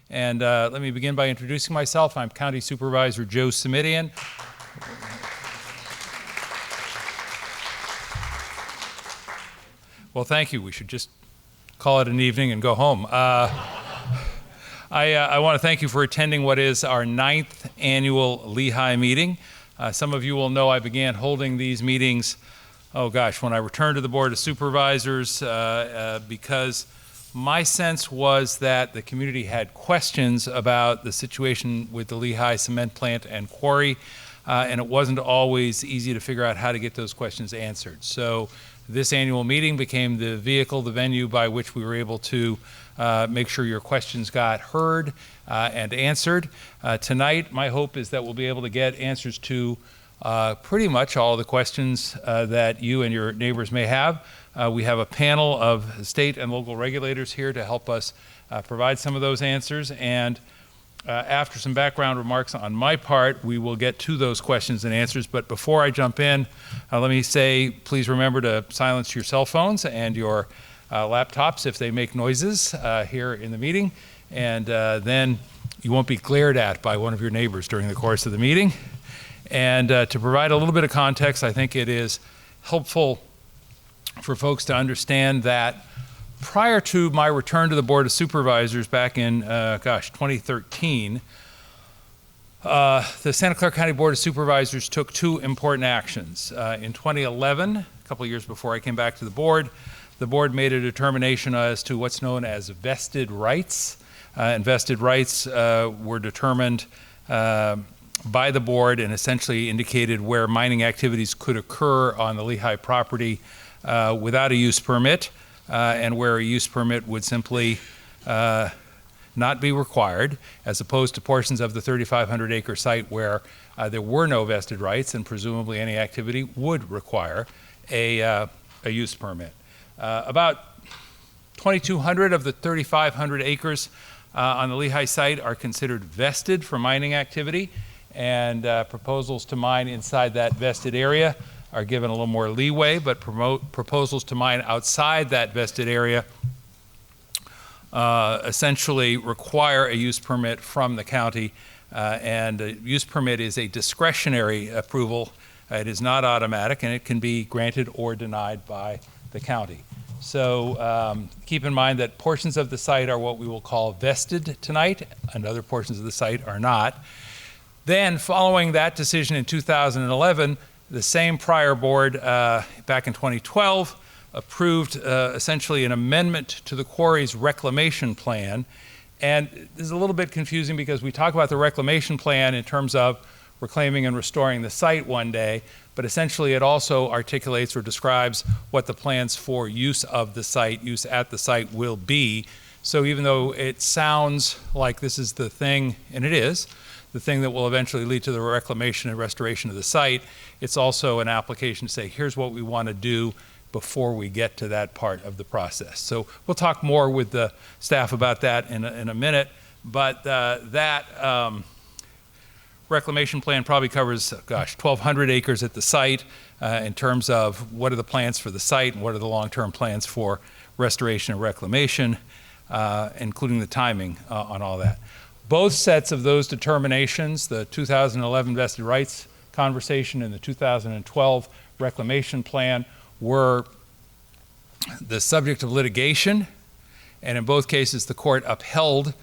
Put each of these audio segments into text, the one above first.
And let me begin by introducing myself. I'm County Supervisor Joe Simitian. Well, thank you. We should just call it an evening and go home. I want to thank you for attending what is our 9th annual Lehigh meeting. Some of you will know I began holding these meetings, when I returned to the Board of Supervisors, because my sense was that the community had questions about the situation with the Lehigh cement plant and quarry, and it wasn't always easy to figure out how to get those questions answered. So this annual meeting became the vehicle, the venue by which we were able to make sure your questions got heard and answered. Tonight, my hope is that we'll be able to get answers to pretty much all of the questions that you and your neighbors may have. We have a panel of state and local regulators here to help us provide some of those answers. And after some background remarks on my part, we will get to those questions and answers. But before I jump in, let me say, please remember to silence your cell phones and your laptops if they make noises here in the meeting. And then you won't be glared at by one of your neighbors during the course of the meeting. And to provide a little bit of context, I think it is helpful for folks to understand that prior to my return to the Board of Supervisors back in, 2013, the Santa Clara County Board of Supervisors took two important actions. In 2011, a couple of years before I came back to the board made a determination as to what's known as vested rights. And vested rights were determined by the board and essentially indicated where mining activities could occur on the Lehigh property without a use permit, and where a use permit would simply not be required, as opposed to portions of the 3,500 acre site where there were no vested rights and presumably any activity would require a use permit. About 2,200 of the 3,500 acres on the Lehigh site are considered vested for mining activity, and proposals to mine inside that vested area are given a little more leeway, but proposals to mine outside that vested area essentially require a use permit from the county, and a use permit is a discretionary approval. It is not automatic, and it can be granted or denied by the county. So keep in mind that portions of the site are what we will call vested tonight, and other portions of the site are not. Then, following that decision in 2011, the same prior board back in 2012 approved essentially an amendment to the quarry's reclamation plan. And this is a little bit confusing because we talk about the reclamation plan in terms of reclaiming and restoring the site one day, but essentially it also articulates or describes what the plans for use of the site, use at the site will be. So even though it sounds like this is the thing, and it is, the thing that will eventually lead to the reclamation and restoration of the site, it's also an application to say, here's what we want to do before we get to that part of the process. So we'll talk more with the staff about that in a minute, but that reclamation plan probably covers, 1,200 acres at the site in terms of what are the plans for the site and what are the long-term plans for restoration and reclamation, including the timing on all that. Both sets of those determinations, the 2011 vested rights conversation and the 2012 reclamation plan, were the subject of litigation, and in both cases the court upheld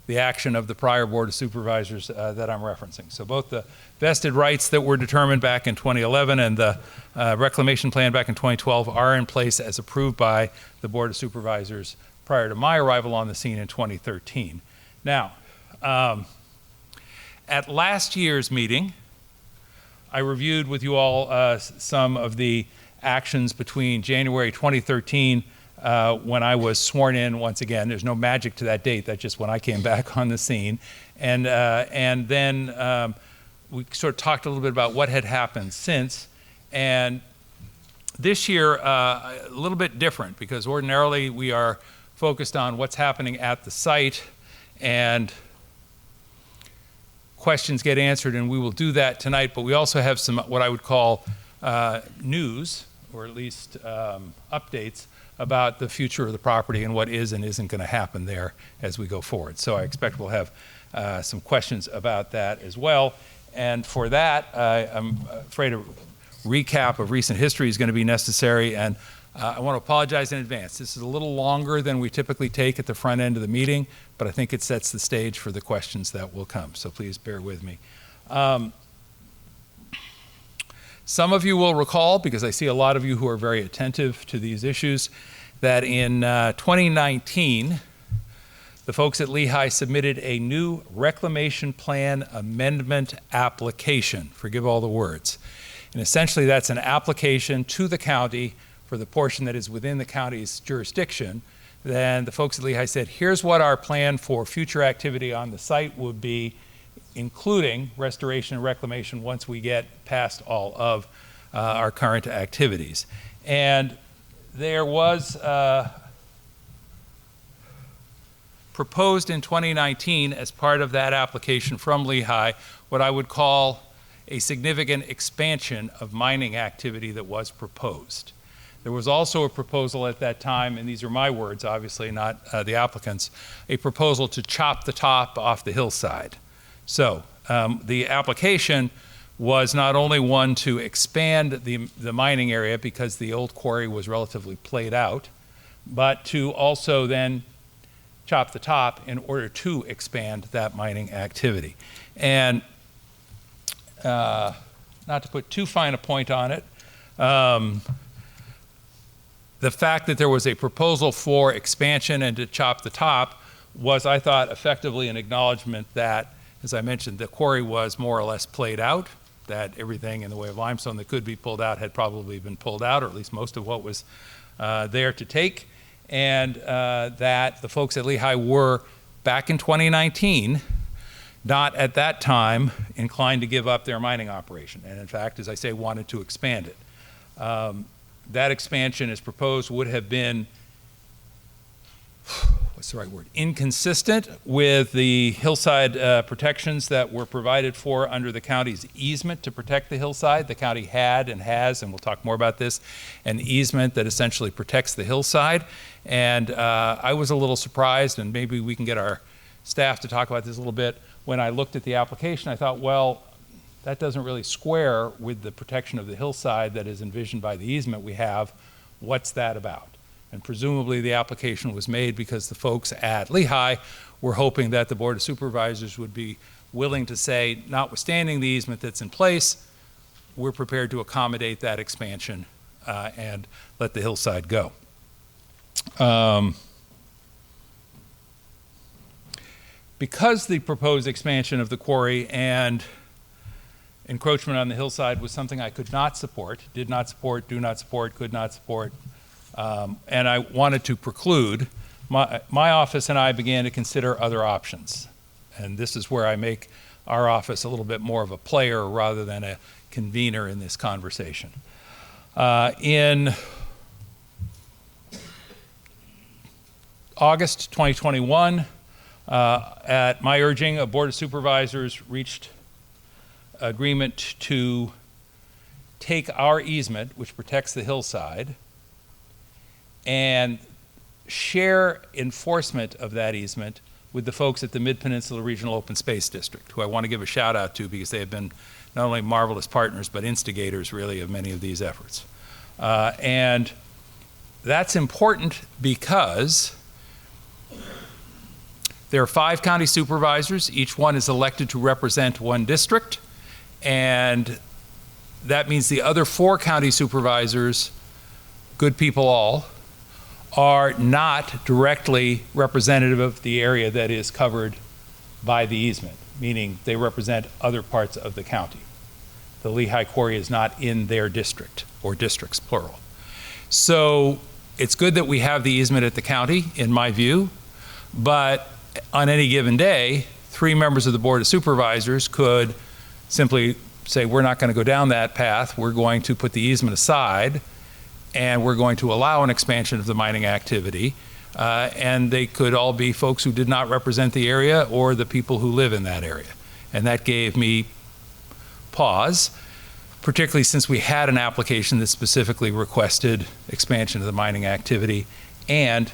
the action of the prior Board of Supervisors that I'm referencing. So both the vested rights that were determined back in 2011 and the reclamation plan back in 2012 are in place as approved by the Board of Supervisors prior to my arrival on the scene in 2013. Now, at last year's meeting, I reviewed with you all some of the actions between January 2013 when I was sworn in once again. There's no magic to that date, that's just when I came back on the scene. And then we sort of talked a little bit about what had happened since. And this year, a little bit different, because ordinarily we are focused on what's happening at the site and questions get answered, and we will do that tonight, but we also have some what I would call news, or at least updates about the future of the property and what is and isn't going to happen there as we go forward. So I expect we'll have some questions about that as well. And for that, I'm afraid a recap of recent history is going to be necessary, and I want to apologize in advance. This is a little longer than we typically take at the front end of the meeting, but I think it sets the stage for the questions that will come, so please bear with me. Some of you will recall, because I see a lot of you who are very attentive to these issues, that in 2019, the folks at Lehigh submitted a new reclamation plan amendment application. Forgive all the words. And essentially that's an application to the county for the portion that is within the county's jurisdiction. Then the folks at Lehigh said, here's what our plan for future activity on the site would be, including restoration and reclamation once we get past all of our current activities. And there was proposed in 2019 as part of that application from Lehigh what I would call a significant expansion of mining activity that was proposed. There was also a proposal at that time, and these are my words, obviously, not the applicants, a proposal to chop the top off the hillside. So the application was not only one to expand the mining area because the old quarry was relatively played out, but to also then chop the top in order to expand that mining activity. And not to put too fine a point on it, the fact that there was a proposal for expansion and to chop the top was, I thought, effectively an acknowledgement that, as I mentioned, the quarry was more or less played out, that everything in the way of limestone that could be pulled out had probably been pulled out, or at least most of what was there to take, and that the folks at Lehigh were, back in 2019, not at that time inclined to give up their mining operation, and in fact, as I say, wanted to expand it. That expansion, as proposed, would have been, what's the right word, inconsistent with the hillside protections that were provided for under the county's easement to protect the hillside. The county had and has, and we'll talk more about this, an easement that essentially protects the hillside. And I was a little surprised, and maybe we can get our staff to talk about this a little bit. When I looked at the application, I thought, well, that doesn't really square with the protection of the hillside that is envisioned by the easement we have. What's that about? And presumably the application was made because the folks at Lehigh were hoping that the Board of Supervisors would be willing to say, notwithstanding the easement that's in place, we're prepared to accommodate that expansion and let the hillside go. Because the proposed expansion of the quarry and encroachment on the hillside was something I could not support, did not support, do not support, could not support, and I wanted to preclude, my office and I began to consider other options. And this is where I make our office a little bit more of a player rather than a convener in this conversation. In August 2021, at my urging, a Board of Supervisors reached agreement to take our easement, which protects the hillside, and share enforcement of that easement with the folks at the Mid-Peninsula Regional Open Space District, who I want to give a shout out to because they have been not only marvelous partners, but instigators really of many of these efforts. And that's important because there are 5 county supervisors. Each one is elected to represent one district. And that means the other 4 county supervisors, good people all, are not directly representative of the area that is covered by the easement, meaning they represent other parts of the county. The Lehigh Quarry is not in their district, or districts, plural. So it's good that we have the easement at the county, in my view, but on any given day, 3 members of the Board of Supervisors could simply say, we're not going to go down that path, we're going to put the easement aside, and we're going to allow an expansion of the mining activity. And they could all be folks who did not represent the area or the people who live in that area. And that gave me pause. particularly since we had an application that specifically requested expansion of the mining activity and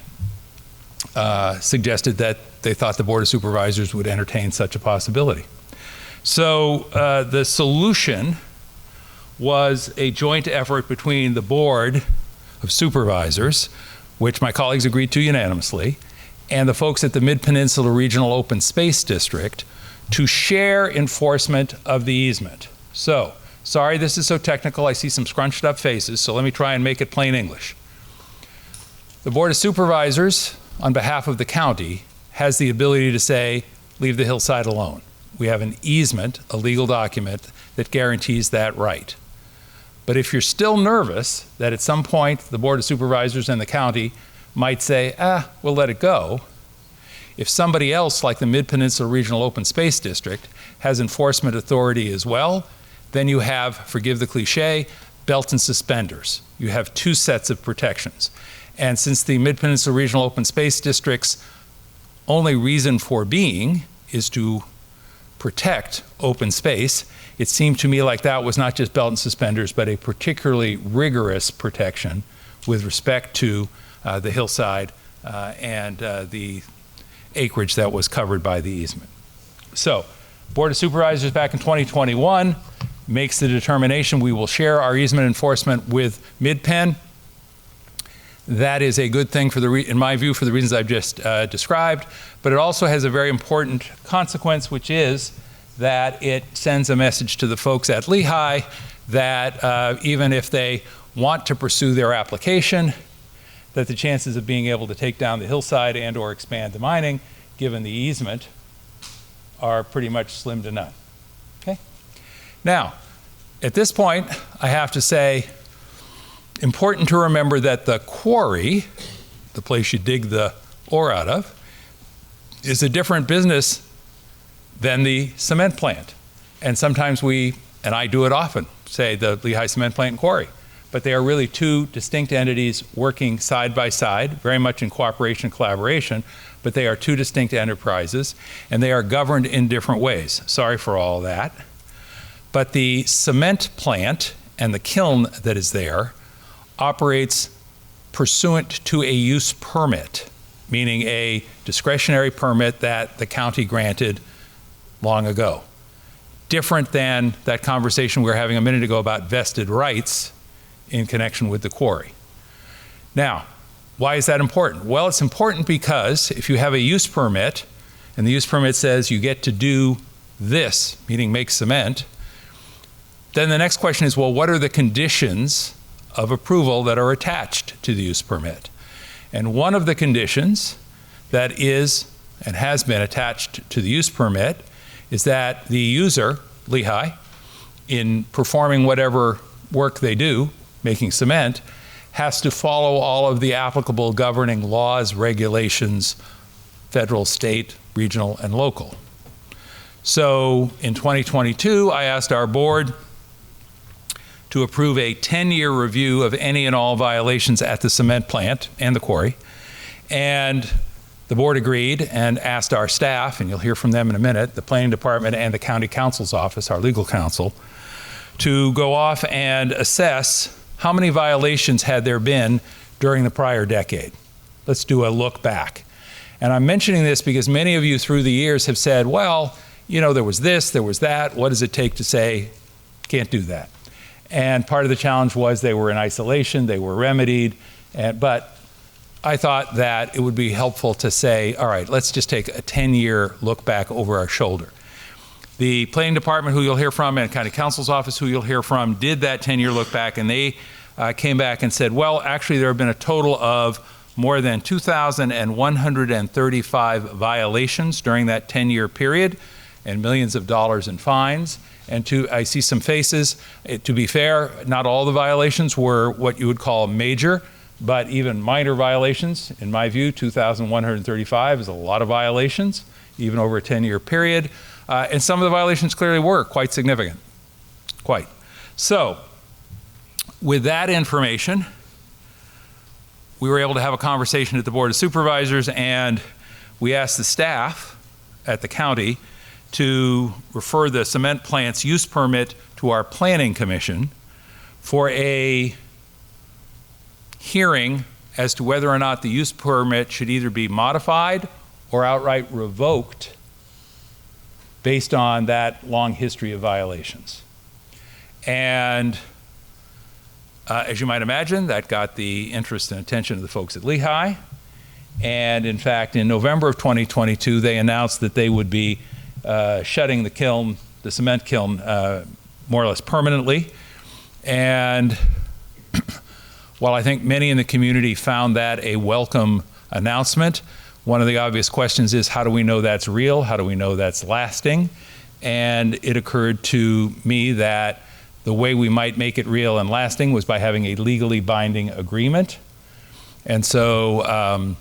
suggested that they thought the Board of Supervisors would entertain such a possibility. So the solution was a joint effort between the Board of Supervisors, which my colleagues agreed to unanimously, and the folks at the Mid-Peninsula Regional Open Space District to share enforcement of the easement. So, sorry this is so technical, I see some scrunched up faces, so let me try and make it plain English. The Board of Supervisors, on behalf of the county, has the ability to say, leave the hillside alone. We have an easement, a legal document, that guarantees that right. But if you're still nervous that at some point the Board of Supervisors and the county might say, we'll let it go, if somebody else, like the Mid-Peninsula Regional Open Space District, has enforcement authority as well, then you have, forgive the cliche, belt and suspenders. You have two sets of protections. And since the Mid-Peninsula Regional Open Space District's only reason for being is to protect open space, it seemed to me like that was not just belt and suspenders, but a particularly rigorous protection with respect to the hillside and the acreage that was covered by the easement. So, Board of Supervisors back in 2021 makes the determination we will share our easement enforcement with Mid-Pen. That is a good thing, in my view, for the reasons I've just described, but it also has a very important consequence, which is that it sends a message to the folks at Lehigh that even if they want to pursue their application, that the chances of being able to take down the hillside and or expand the mining, given the easement, are pretty much slim to none. Okay? Now, at this point, I have to say, important to remember that the quarry, the place you dig the ore out of, is a different business than the cement plant. And sometimes we, and I do it often, say the Lehigh cement plant and quarry. But they are really two distinct entities working side by side, very much in cooperation and collaboration, but they are two distinct enterprises, and they are governed in different ways. Sorry for all that. But the cement plant and the kiln that is there operates pursuant to a use permit, meaning a discretionary permit that the county granted long ago. Different than that conversation we were having a minute ago about vested rights in connection with the quarry. Now, why is that important? Well, it's important because if you have a use permit, and the use permit says you get to do this, meaning make cement, then the next question is, well, what are the conditions of approval that are attached to the use permit? And one of the conditions that is and has been attached to the use permit is that the user, Lehigh, in performing whatever work they do, making cement, has to follow all of the applicable governing laws, regulations, federal, state, regional, and local. So in 2022, I asked our board to approve a 10-year review of any and all violations at the cement plant and the quarry. And the board agreed and asked our staff, and you'll hear from them in a minute, the planning department and the county counsel's office, our legal counsel, to go off and assess how many violations had there been during the prior decade. Let's do a look back. And I'm mentioning this because many of you through the years have said, well, you know, there was this, there was that. What does it take to say, can't do that? And part of the challenge was they were in isolation, they were remedied, but I thought that it would be helpful to say, all right, let's just take a 10-year look back over our shoulder. The planning department, who you'll hear from, and county counsel's office, who you'll hear from, did that 10-year look back, and they came back and said, well, actually there have been a total of more than 2,135 violations during that 10-year period, and millions of dollars in fines. And I see some faces. To be fair, not all the violations were what you would call major, but even minor violations, in my view, 2,135 is a lot of violations, even over a 10-year period. And some of the violations clearly were quite significant, quite. So, with that information, we were able to have a conversation at the Board of Supervisors, and we asked the staff at the county to refer the cement plant's use permit to our Planning Commission for a hearing as to whether or not the use permit should either be modified or outright revoked based on that long history of violations. And as you might imagine, that got the interest and attention of the folks at Lehigh. And in fact, in November of 2022, they announced that they would be shutting the kiln, the cement kiln, more or less permanently. And while I think many in the community found that a welcome announcement, one of the obvious questions is, how do we know that's real? How do we know that's lasting? And it occurred to me that the way we might make it real and lasting was by having a legally binding agreement. And so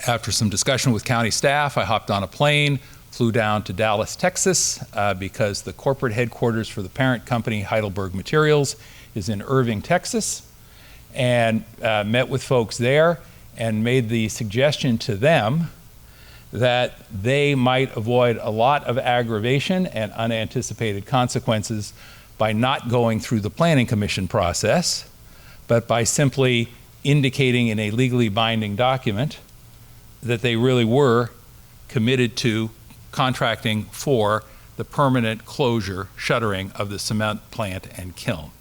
after some discussion with county staff, I hopped on a plane, flew down to Dallas, Texas, because the corporate headquarters for the parent company, Heidelberg Materials, is in Irving, Texas, and met with folks there and made the suggestion to them that they might avoid a lot of aggravation and unanticipated consequences by not going through the Planning Commission process, but by simply indicating in a legally binding document that they really were committed to contracting for the permanent closure, shuttering of the cement plant and kiln.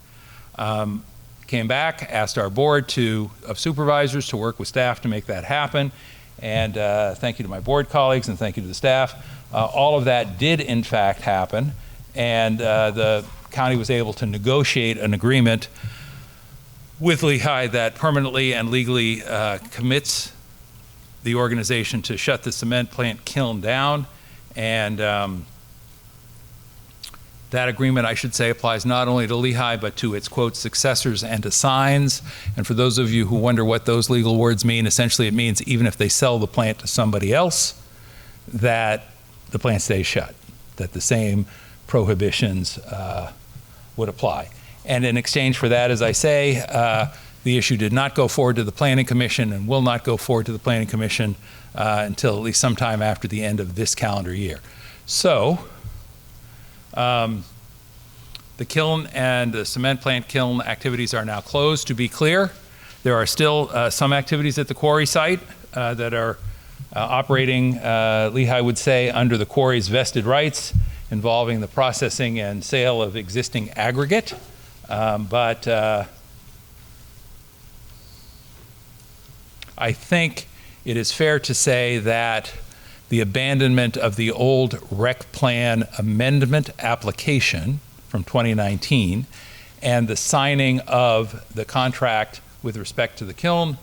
Came back, asked our board of supervisors to work with staff to make that happen. And thank you to my board colleagues and thank you to the staff. All of that did in fact happen. And the county was able to negotiate an agreement with Lehigh that permanently and legally commits the organization to shut the cement plant kiln down. And that agreement, I should say, applies not only to Lehigh, but to its, quote, successors and assigns. And for those of you who wonder what those legal words mean, essentially it means even if they sell the plant to somebody else, that the plant stays shut, that the same prohibitions would apply. And in exchange for that, as I say, the issue did not go forward to the Planning Commission and will not go forward to the Planning Commission until at least sometime after the end of this calendar year. So, the kiln and the cement plant kiln activities are now closed. To be clear, there are still some activities at the quarry site that are operating, Lehigh would say, under the quarry's vested rights, involving the processing and sale of existing aggregate. But I think it is fair to say that the abandonment of the old rec plan amendment application from 2019 and the signing of the contract with respect to the kiln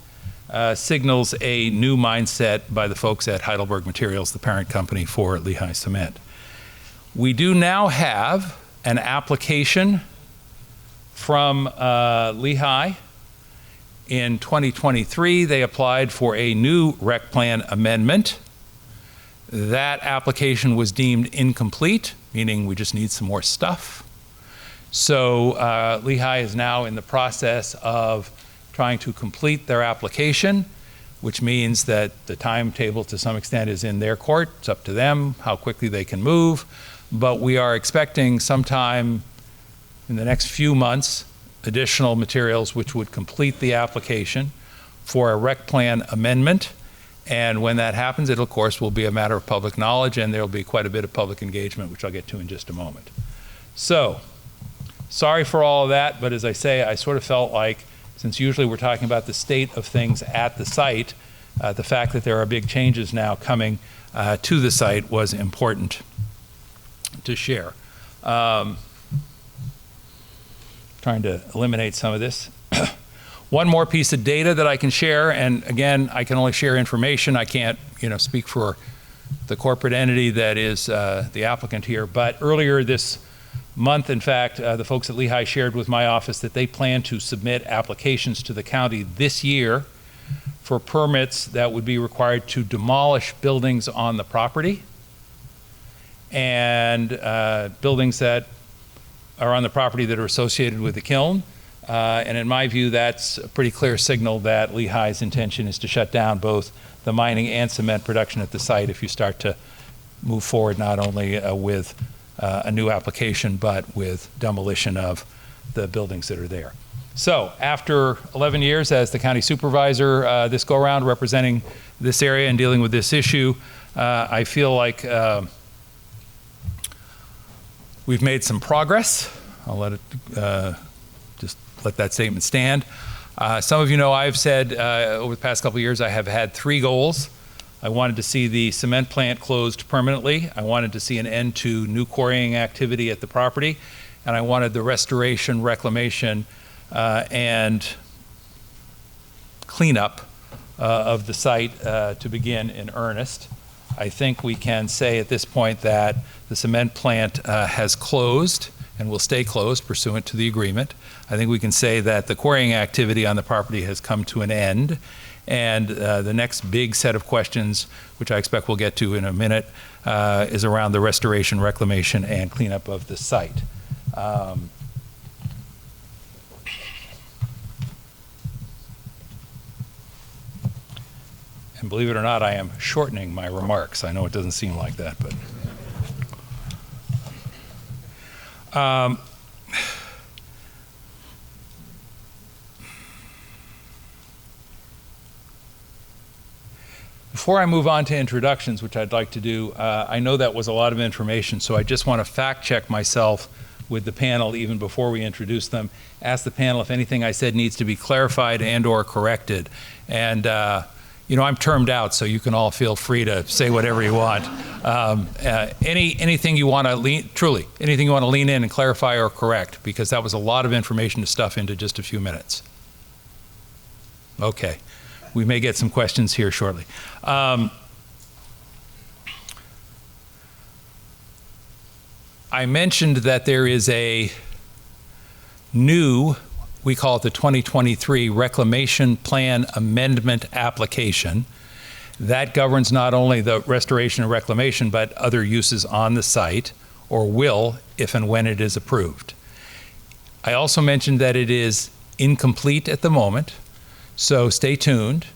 signals a new mindset by the folks at Heidelberg Materials, the parent company for Lehigh Cement. We do now have an application from Lehigh. In 2023, they applied for a new rec plan amendment. That application was deemed incomplete, meaning we just need some more stuff. So Lehigh is now in the process of trying to complete their application, which means that the timetable to some extent is in their court. It's up to them how quickly they can move. But we are expecting sometime in the next few months additional materials which would complete the application for a rec plan amendment. And when that happens, it of course will be a matter of public knowledge, and there'll be quite a bit of public engagement, which I'll get to in just a moment. So, sorry for all of that, but as I say, I sort of felt like, since usually we're talking about the state of things at the site, the fact that there are big changes now coming to the site was important to share. Trying to eliminate some of this. One more piece of data that I can share, and again, I can only share information. I can't, speak for the corporate entity that is the applicant here. But earlier this month, in fact, the folks at Lehigh shared with my office that they plan to submit applications to the county this year for permits that would be required to demolish buildings on the property and buildings that are on the property that are associated with the kiln. And in my view, that's a pretty clear signal that Lehigh's intention is to shut down both the mining and cement production at the site if you start to move forward not only with a new application, but with demolition of the buildings that are there. So after 11 years as the county supervisor, this go-around representing this area and dealing with this issue, I feel like we've made some progress. I'll let it, just let that statement stand. Some of you know I've said over the past couple of years I have had 3 goals. I wanted to see the cement plant closed permanently. I wanted to see an end to new quarrying activity at the property. And I wanted the restoration, reclamation, and cleanup of the site to begin in earnest. I think we can say at this point that the cement plant has closed and will stay closed pursuant to the agreement. I think we can say that the quarrying activity on the property has come to an end. And the next big set of questions, which I expect we'll get to in a minute, is around the restoration, reclamation, and cleanup of the site. And believe it or not, I am shortening my remarks. I know it doesn't seem like that, but. Before I move on to introductions, which I'd like to do, I know that was a lot of information, so I just want to fact check myself with the panel even before we introduce them. Ask the panel if anything I said needs to be clarified and or corrected. And you know, I'm termed out, so you can all feel free to say whatever you want. Anything you want to anything you want to lean in and clarify or correct, because that was a lot of information to stuff into just a few minutes. Okay. We may get some questions here shortly. I mentioned that there is a new, we call it the 2023 Reclamation Plan Amendment Application. That governs not only the restoration and reclamation, but other uses on the site, or will if and when it is approved. I also mentioned that it is incomplete at the moment. So stay tuned.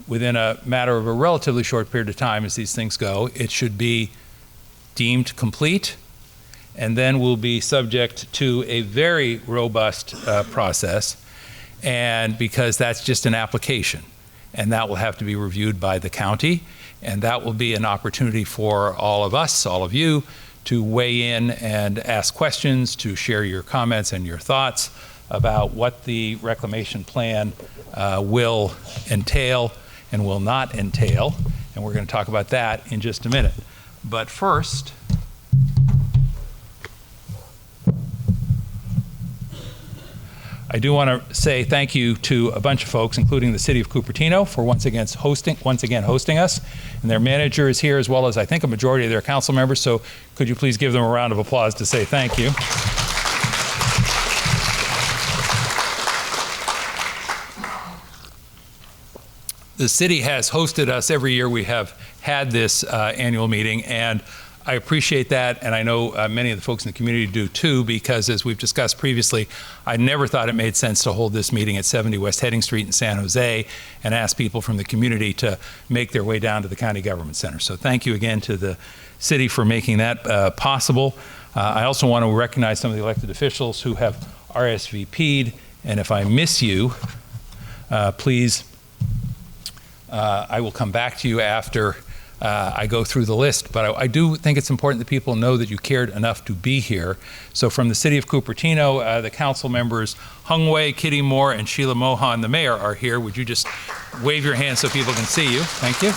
Within a matter of a relatively short period of time as these things go, it should be deemed complete, and then will be subject to a very robust process, and because that's just an application, and that will have to be reviewed by the county, and that will be an opportunity for all of us, all of you, to weigh in and ask questions, to share your comments and your thoughts about what the reclamation plan will entail and will not entail, and we're going to talk about that in just a minute. But first, I do want to say thank you to a bunch of folks, including the City of Cupertino, for once again hosting us, and their manager is here, as well as I think a majority of their council members, so could you please give them a round of applause to say thank you. The city has hosted us every year. We have had this annual meeting, and I appreciate that, and I know many of the folks in the community do too, because as we've discussed previously, I never thought it made sense to hold this meeting at 70 West Heading Street in San Jose and ask people from the community to make their way down to the County Government Center. So thank you again to the city for making that possible. I also want to recognize some of the elected officials who have RSVP'd, and if I miss you, please, I will come back to you after I go through the list, but I do think it's important that people know that you cared enough to be here. So from the City of Cupertino, the council members Hung Wei, Kitty Moore, and Sheila Mohan, the mayor, are here. Would you just wave your hand so people can see you? Thank you.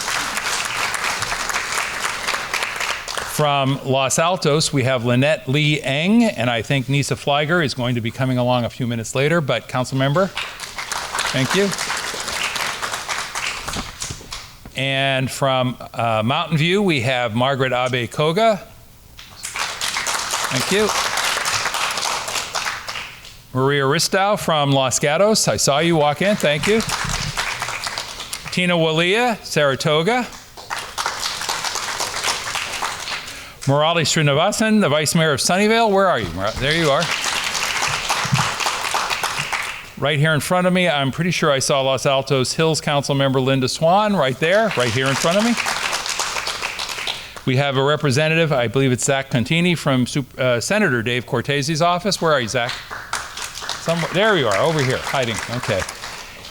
From Los Altos, we have Lynette Lee Eng, and I think Nisa Fliger is going to be coming along a few minutes later, but council member, thank you. And from Mountain View, we have Margaret Abe Koga. Thank you. Maria Ristow from Los Gatos. I saw you walk in. Thank you. Tina Walia, Saratoga. Murali Srinivasan, the Vice Mayor of Sunnyvale. Where are you? There you are. Right here in front of me, I'm pretty sure I saw Los Altos Hills Council member Linda Swan right there, right here in front of me. We have a representative, I believe it's Zach Contini from Senator Dave Cortese's office. Where are you, Zach? Somewhere, there you are, over here, hiding, okay.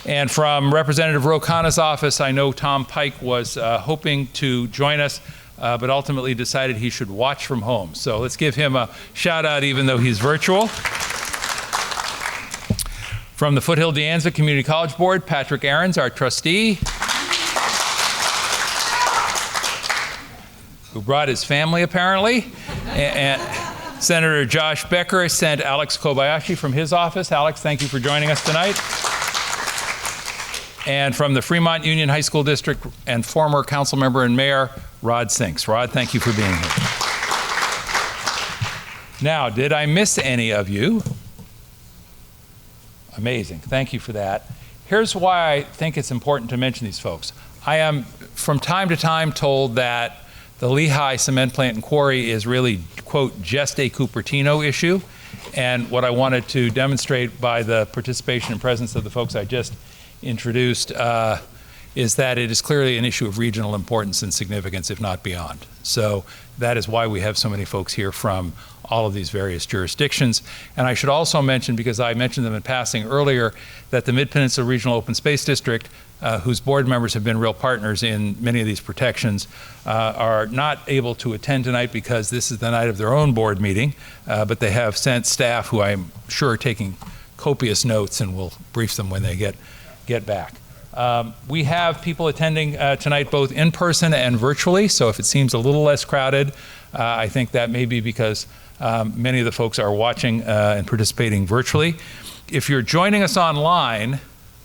And from Representative Ro Khanna's office, I know Tom Pike was hoping to join us, but ultimately decided he should watch from home. So let's give him a shout out even though he's virtual. From the Foothill De Anza Community College Board, Patrick Ahrens, our trustee, who brought his family apparently. And Senator Josh Becker sent Alex Kobayashi from his office. Alex, thank you for joining us tonight. And from the Fremont Union High School District and former council member and mayor, Rod Sinks. Rod, thank you for being here. Now, did I miss any of you? Amazing, thank you for that. Here's why I think it's important to mention these folks. I am from time to time told that the Lehigh cement plant and quarry is really, quote, just a Cupertino issue. And what I wanted to demonstrate by the participation and presence of the folks I just introduced is that it is clearly an issue of regional importance and significance, if not beyond. So that is why we have so many folks here from all of these various jurisdictions. And I should also mention, because I mentioned them in passing earlier, that the Mid-Peninsula Regional Open Space District, whose board members have been real partners in many of these protections, are not able to attend tonight because this is the night of their own board meeting, but they have sent staff who I'm sure are taking copious notes and will brief them when they get back. We have people attending tonight both in person and virtually, so if it seems a little less crowded, I think that may be because many of the folks are watching and participating virtually. If you're joining us online,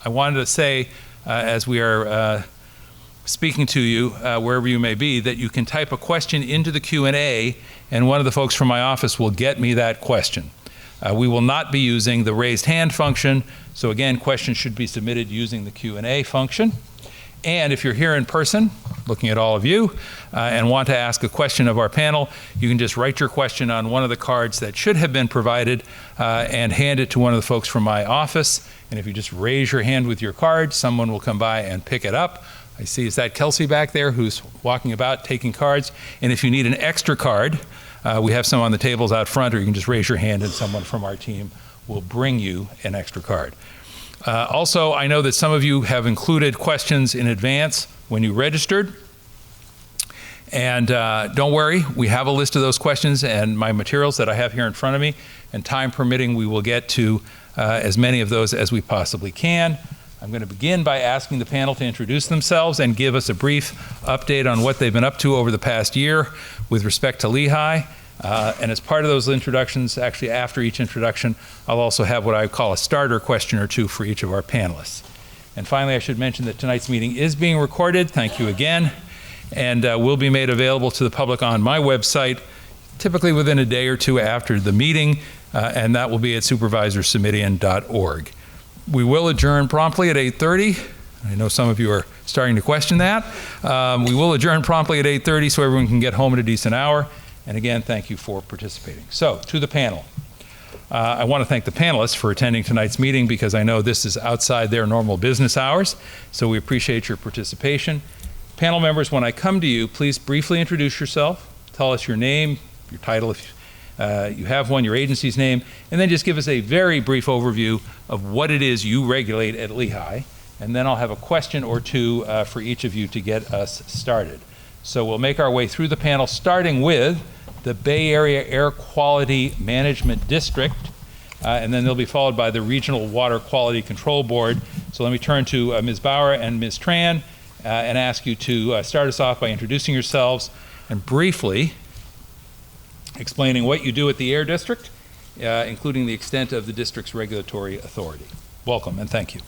I wanted to say, as we are speaking to you, wherever you may be, that you can type a question into the Q&A, and one of the folks from my office will get me that question. We will not be using the raised hand function, so again, questions should be submitted using the Q&A function. And if you're here in person, looking at all of you, and want to ask a question of our panel, you can just write your question on one of the cards that should have been provided and hand it to one of the folks from my office. And if you just raise your hand with your card, someone will come by and pick it up. I see, is that Kelsey back there who's walking about taking cards? And if you need an extra card, we have some on the tables out front, or you can just raise your hand and someone from our team will bring you an extra card. Also, I know that some of you have included questions in advance when you registered. And don't worry, we have a list of those questions and my materials that I have here in front of me, and time permitting, we will get to as many of those as we possibly can. I'm going to begin by asking the panel to introduce themselves and give us a brief update on what they've been up to over the past year with respect to Lehigh. And as part of those introductions, actually after each introduction, I'll also have what I call a starter question or two for each of our panelists. And finally, I should mention that tonight's meeting is being recorded. Thank you again. And will be made available to the public on my website, typically within a day or two after the meeting, and that will be at supervisorsimitian.org. We will adjourn promptly at 8:30. I know some of you are starting to question that. We will adjourn promptly at 8:30 so everyone can get home at a decent hour. And again, thank you for participating. So, to the panel. I want to thank the panelists for attending tonight's meeting because I know this is outside their normal business hours, so we appreciate your participation. Panel members, when I come to you, please briefly introduce yourself, tell us your name, your title if you have one, your agency's name, and then just give us a very brief overview of what it is you regulate at Lehigh, and then I'll have a question or two for each of you to get us started. So we'll make our way through the panel, starting with the Bay Area Air Quality Management District, and then they'll be followed by the Regional Water Quality Control Board. So let me turn to Ms. Bauer and Ms. Tran and ask you to start us off by introducing yourselves and briefly explaining what you do at the Air District, including the extent of the district's regulatory authority. Welcome and thank you.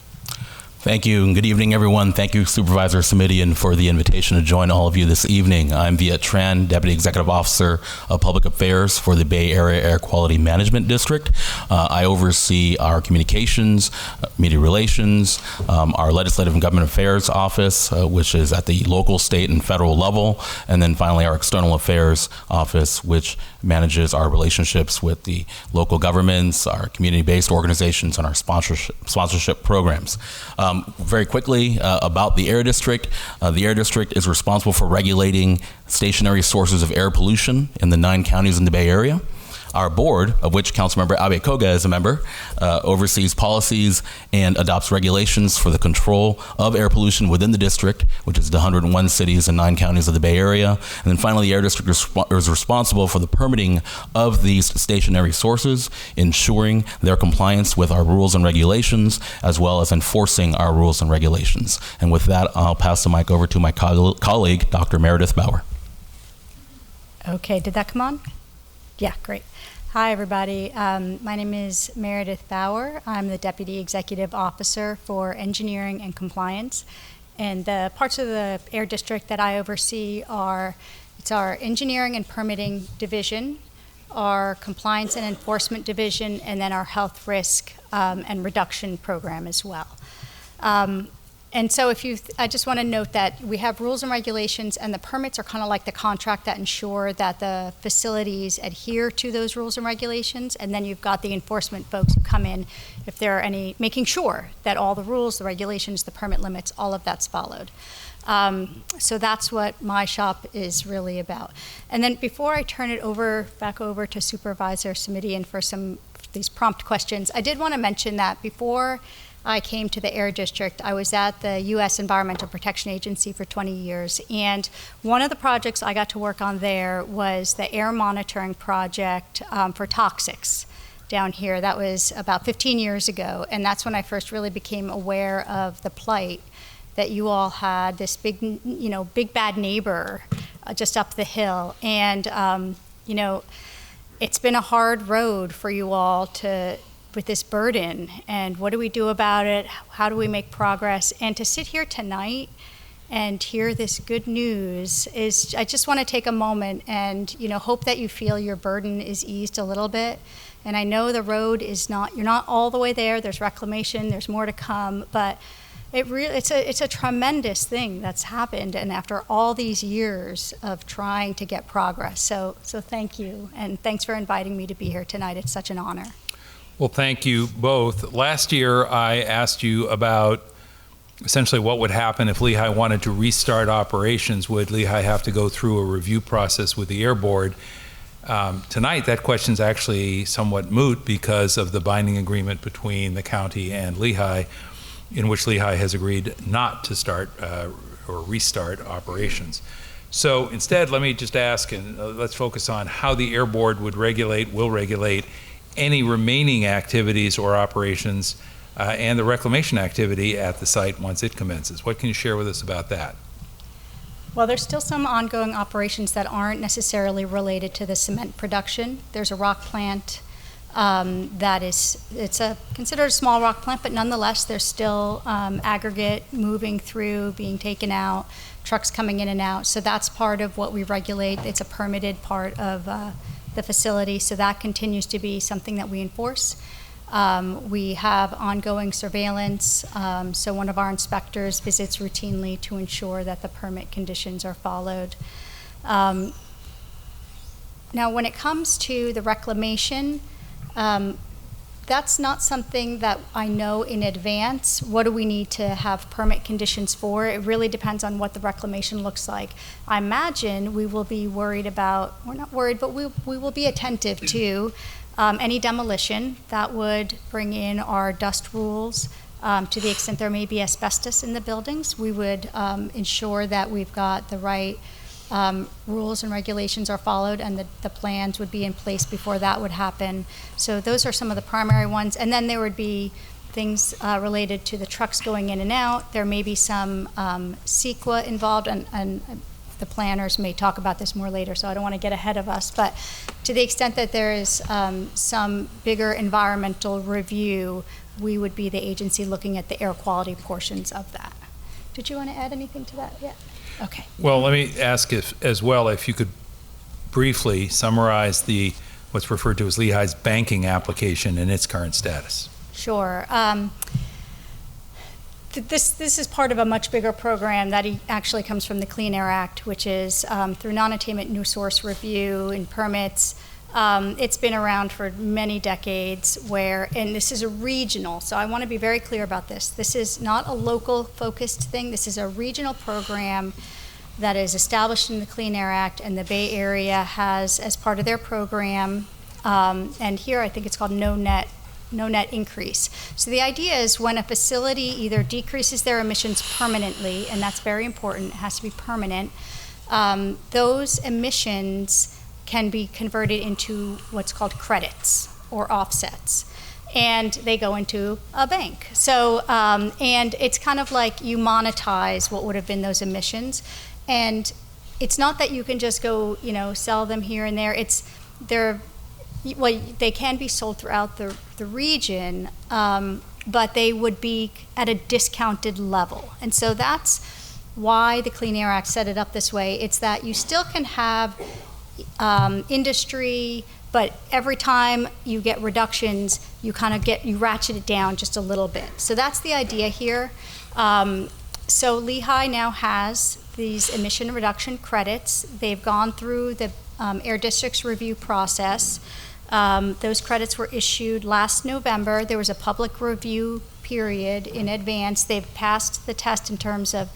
Thank you, and good evening, everyone. Thank you, Supervisor Simitian, for the invitation to join all of you this evening. I'm Viet Tran, Deputy Executive Officer of Public Affairs for the Bay Area Air Quality Management District. I oversee our communications, media relations, our Legislative and Government Affairs Office, which is at the local, state, and federal level, and then finally our External Affairs Office, which manages our relationships with the local governments, our community-based organizations, and our sponsorship programs. Very quickly, about the Air District. The Air District is responsible for regulating stationary sources of air pollution in the 9 counties in the Bay Area. Our board, of which Councilmember Abe Koga is a member, oversees policies and adopts regulations for the control of air pollution within the district, which is the 101 cities and 9 counties of the Bay Area. And then finally, the Air District is responsible for the permitting of these stationary sources, ensuring their compliance with our rules and regulations, as well as enforcing our rules and regulations. And with that, I'll pass the mic over to my colleague, Dr. Meredith Bauer. Okay, did that come on? Yeah, great. Hi, everybody. My name is Meredith Bauer. I'm the Deputy Executive Officer for Engineering and Compliance. And the parts of the Air District that I oversee it's our Engineering and Permitting Division, our Compliance and Enforcement Division, and then our Health Risk and Reduction Program as well. And so I just want to note that we have rules and regulations, and the permits are kind of like the contract that ensure that the facilities adhere to those rules and regulations. And then you've got the enforcement folks who come in if there are any, making sure that all the rules, the regulations, the permit limits, all of that's followed. So that's what my shop is really about. And then before I turn it back over to Supervisor Simitian for these prompt questions, I did want to mention that before I came to the Air District, I was at the U.S. Environmental Protection Agency for 20 years, and one of the projects I got to work on there was the air monitoring project for toxics down here. That was about 15 years ago, and that's when I first really became aware of the plight that you all had, this big bad neighbor just up the hill. And, it's been a hard road for you all with this burden, and what do we do about it? How do we make progress? And to sit here tonight and hear this good news I just want to take a moment and hope that you feel your burden is eased a little bit. And I know the road you're not all the way there. There's reclamation, there's more to come, but it's a tremendous thing that's happened, and after all these years of trying to get progress. So thank you, and thanks for inviting me to be here tonight. It's such an honor. Well, thank you both. Last year, I asked you about essentially what would happen if Lehigh wanted to restart operations. Would Lehigh have to go through a review process with the Air Board? Tonight, that question's actually somewhat moot because of the binding agreement between the county and Lehigh, in which Lehigh has agreed not to start or restart operations. So instead, let me just ask, and let's focus on how the Air Board will regulate any remaining activities or operations and the reclamation activity at the site once it commences. What can you share with us about that? Well, there's still some ongoing operations that aren't necessarily related to the cement production. There's a rock plant it's considered a small rock plant, but nonetheless, there's still aggregate moving through, being taken out, trucks coming in and out. So that's part of what we regulate. It's a permitted part of the facility, so that continues to be something that we enforce. We have ongoing surveillance, so one of our inspectors visits routinely to ensure that the permit conditions are followed. Now, when it comes to the reclamation, that's not something that I know in advance. What do we need to have permit conditions for? It really depends on what the reclamation looks like. I imagine we will be worried about, we're not worried, but we will be attentive to any demolition that would bring in our dust rules. To the extent there may be asbestos in the buildings, we would ensure that we've got the right rules and regulations are followed, and the plans would be in place before that would happen. So those are some of the primary ones. And then there would be things related to the trucks going in and out. There may be some CEQA involved, and the planners may talk about this more later, so I don't want to get ahead of us. But to the extent that there is some bigger environmental review, we would be the agency looking at the air quality portions of that. Did you want to add anything to that yet? Okay. Well, let me ask if you could briefly summarize what's referred to as Lehigh's banking application and its current status. Sure. This is part of a much bigger program that actually comes from the Clean Air Act, which is through non-attainment new source review and permits. It's been around for many decades and this is a regional, so I want to be very clear about this. This is not a local focused thing. This is a regional program that is established in the Clean Air Act, and the Bay Area has as part of their program, and here I think it's called no net increase. So the idea is when a facility either decreases their emissions permanently, and that's very important, it has to be permanent, those emissions can be converted into what's called credits or offsets, and they go into a bank. So, and it's kind of like you monetize what would have been those emissions, and it's not that you can just go, sell them here and there. They can be sold throughout the region, but they would be at a discounted level. And so that's why the Clean Air Act set it up this way. It's that you still can have industry, but every time you get reductions, you ratchet it down just a little bit. So that's the idea here. So Lehigh now has these emission reduction credits. They've gone through the Air District's review process. Those credits were issued last November. There was a public review period in advance. They've passed the test in terms of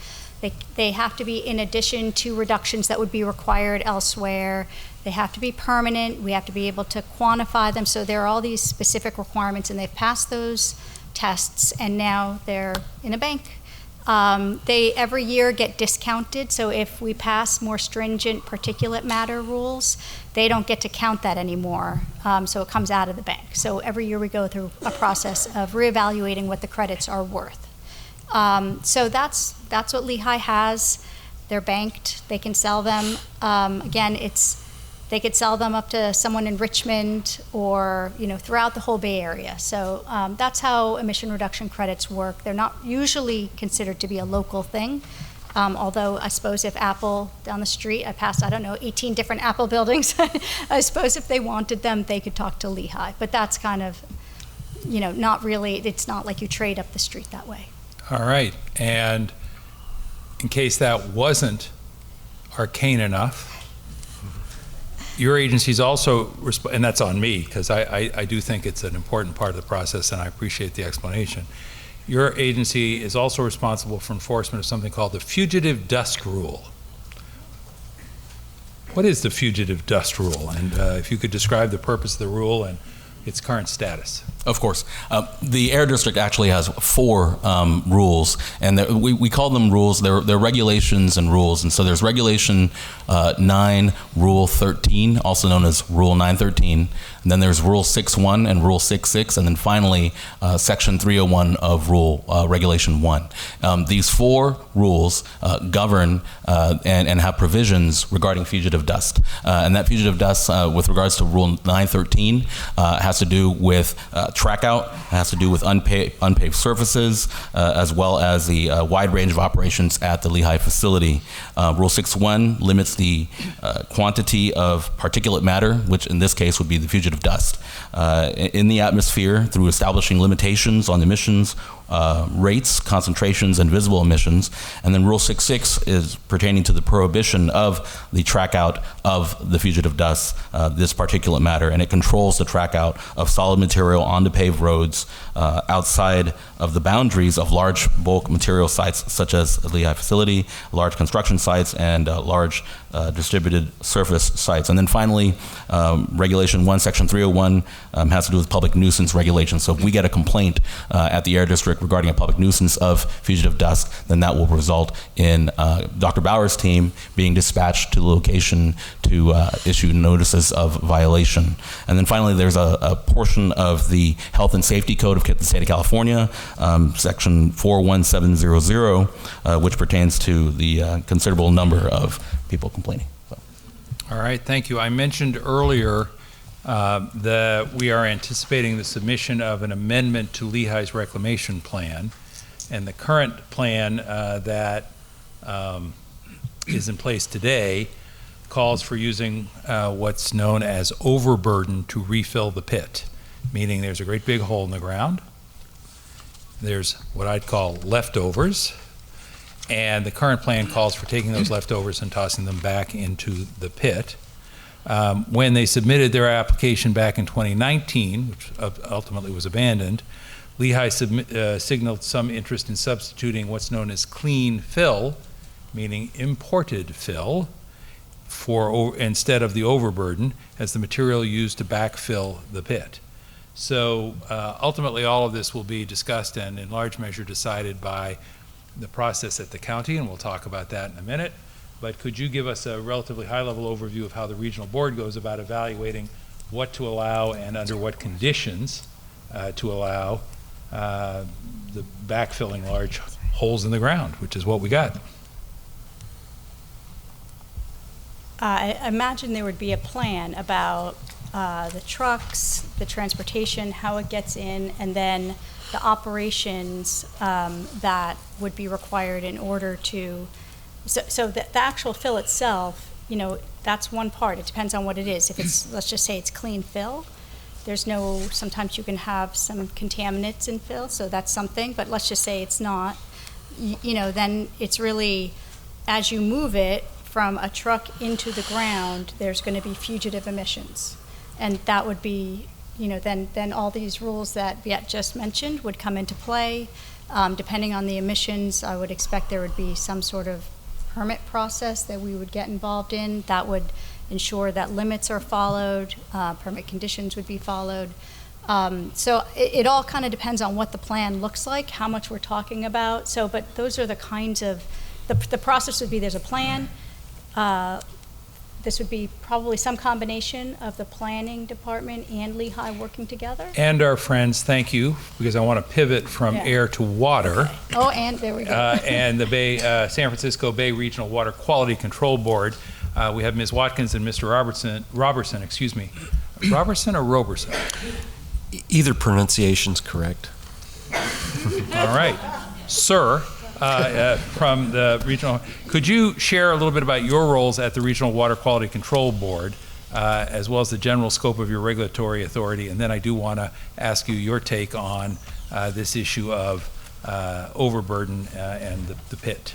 they have to be in addition to reductions that would be required elsewhere. They have to be permanent. We have to be able to quantify them. So there are all these specific requirements, and they've passed those tests, and now they're in a bank. They every year get discounted, so if we pass more stringent particulate matter rules, they don't get to count that anymore, so it comes out of the bank. So every year we go through a process of reevaluating what the credits are worth. So that's what Lehigh has. They're banked. They can sell them. Again, they could sell them up to someone in Richmond or throughout the whole Bay Area. So that's how emission reduction credits work. They're not usually considered to be a local thing. Although I suppose if Apple down the street, I passed 18 different Apple buildings. I suppose if they wanted them, they could talk to Lehigh. But that's kind of not really. It's not like you trade up the street that way. All right, and in case that wasn't arcane enough, your agency's also, and that's on me, because I do think it's an important part of the process, and I appreciate the explanation. Your agency is also responsible for enforcement of something called the Fugitive Dust Rule. What is the Fugitive Dust Rule? And if you could describe the purpose of the rule and its current status. Of course. The Air District actually has 4 rules, and we call them rules. They're regulations and rules. And so there's Regulation 9, Rule 13, also known as Rule 913. And then there's Rule 6.1 and Rule 6.6, and then finally Section 301 of Regulation 1. These 4 rules govern and have provisions regarding fugitive dust. And that fugitive dust, with regards to Rule 913, has to do with track out, has to do with unpaved surfaces, as well as the wide range of operations at the Lehigh facility. Rule 6.1 limits the quantity of particulate matter, which in this case would be the fugitive dust, in the atmosphere through establishing limitations on emissions rates, concentrations, and visible emissions. And then Rule 6.6 is pertaining to the prohibition of the track out of the fugitive dust, this particulate matter, and it controls the track out of solid material onto paved roads outside of the boundaries of large bulk material sites such as the Lehigh facility, large construction sites, and large distributed surface sites. And then finally, Regulation 1, Section 301 has to do with public nuisance regulation. So if we get a complaint at the Air District regarding a public nuisance of fugitive dust, then that will result in Dr. Bauer's team being dispatched to the location to issue notices of violation. And then finally, there's a portion of the Health and Safety Code of the State of California, Section 41700, which pertains to the considerable number of people complaining. So. All right, thank you. I mentioned earlier that we are anticipating the submission of an amendment to Lehigh's reclamation plan, and the current plan that is in place today calls for using what's known as overburden to refill the pit, meaning there's a great big hole in the ground. There's what I'd call leftovers, and the current plan calls for taking those leftovers and tossing them back into the pit. When they submitted their application back in 2019, which ultimately was abandoned, Lehigh signaled some interest in substituting what's known as clean fill, meaning imported fill, instead of the overburden as the material used to backfill the pit. So ultimately all of this will be discussed and in large measure decided by the process at the county, and we'll talk about that in a minute. But could you give us a relatively high-level overview of how the regional board goes about evaluating what to allow and under what conditions to allow the backfilling large holes in the ground, which is what we got? I imagine there would be a plan about the trucks, the transportation, how it gets in, and then the operations that would be required in order to, so the actual fill itself, you know, that's one part. It depends on what it is. If it's, let's just say it's clean fill, there's no, sometimes you can have some contaminants in fill, so that's something, but let's just say it's not, you know, then it's really, as you move it from a truck into the ground, there's going to be fugitive emissions. And that would be, you know, then all these rules that Viet just mentioned would come into play. Depending on the emissions, I would expect there would be some sort of permit process that we would get involved in that would ensure that limits are followed, permit conditions would be followed. So it all kind of depends on what the plan looks like, how much we're talking about. So, but those are the kinds of, the process would be there's a plan. This would be probably some combination of the planning department and Lehigh working together. And our friends, thank you, because I want to pivot from air to water. Okay. Oh, and there we go. And the San Francisco Bay Regional Water Quality Control Board. We have Ms. Watkins and Mr. Robertson, excuse me. Robertson or Roberson? Either pronunciation's correct. All right. Sir, from the regional, could you share a little bit about your roles at the Regional Water Quality Control Board, as well as the general scope of your regulatory authority? And then I do want to ask you your take on this issue of overburden and the pit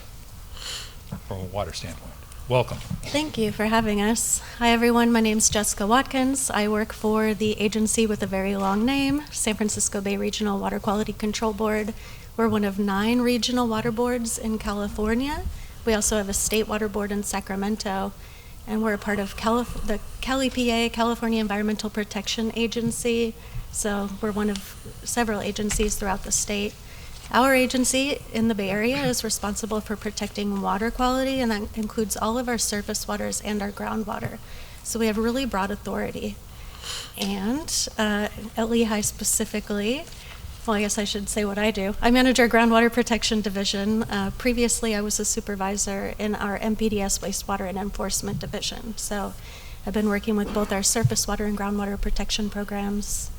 from a water standpoint. Welcome. Thank you for having us. Hi, everyone. My name's Jessica Watkins. I work for the agency with a very long name, San Francisco Bay Regional Water Quality Control Board. We're one of 9 regional water boards in California. We also have a state water board in Sacramento, and we're a part of the CalEPA, California Environmental Protection Agency. So we're one of several agencies throughout the state. Our agency in the Bay Area is responsible for protecting water quality, and that includes all of our surface waters and our groundwater. So we have really broad authority. And at Lehigh specifically, well, I guess I should say what I do. I manage our groundwater protection division. Previously, I was a supervisor in our MPDS wastewater and enforcement division. So I've been working with both our surface water and groundwater protection programs.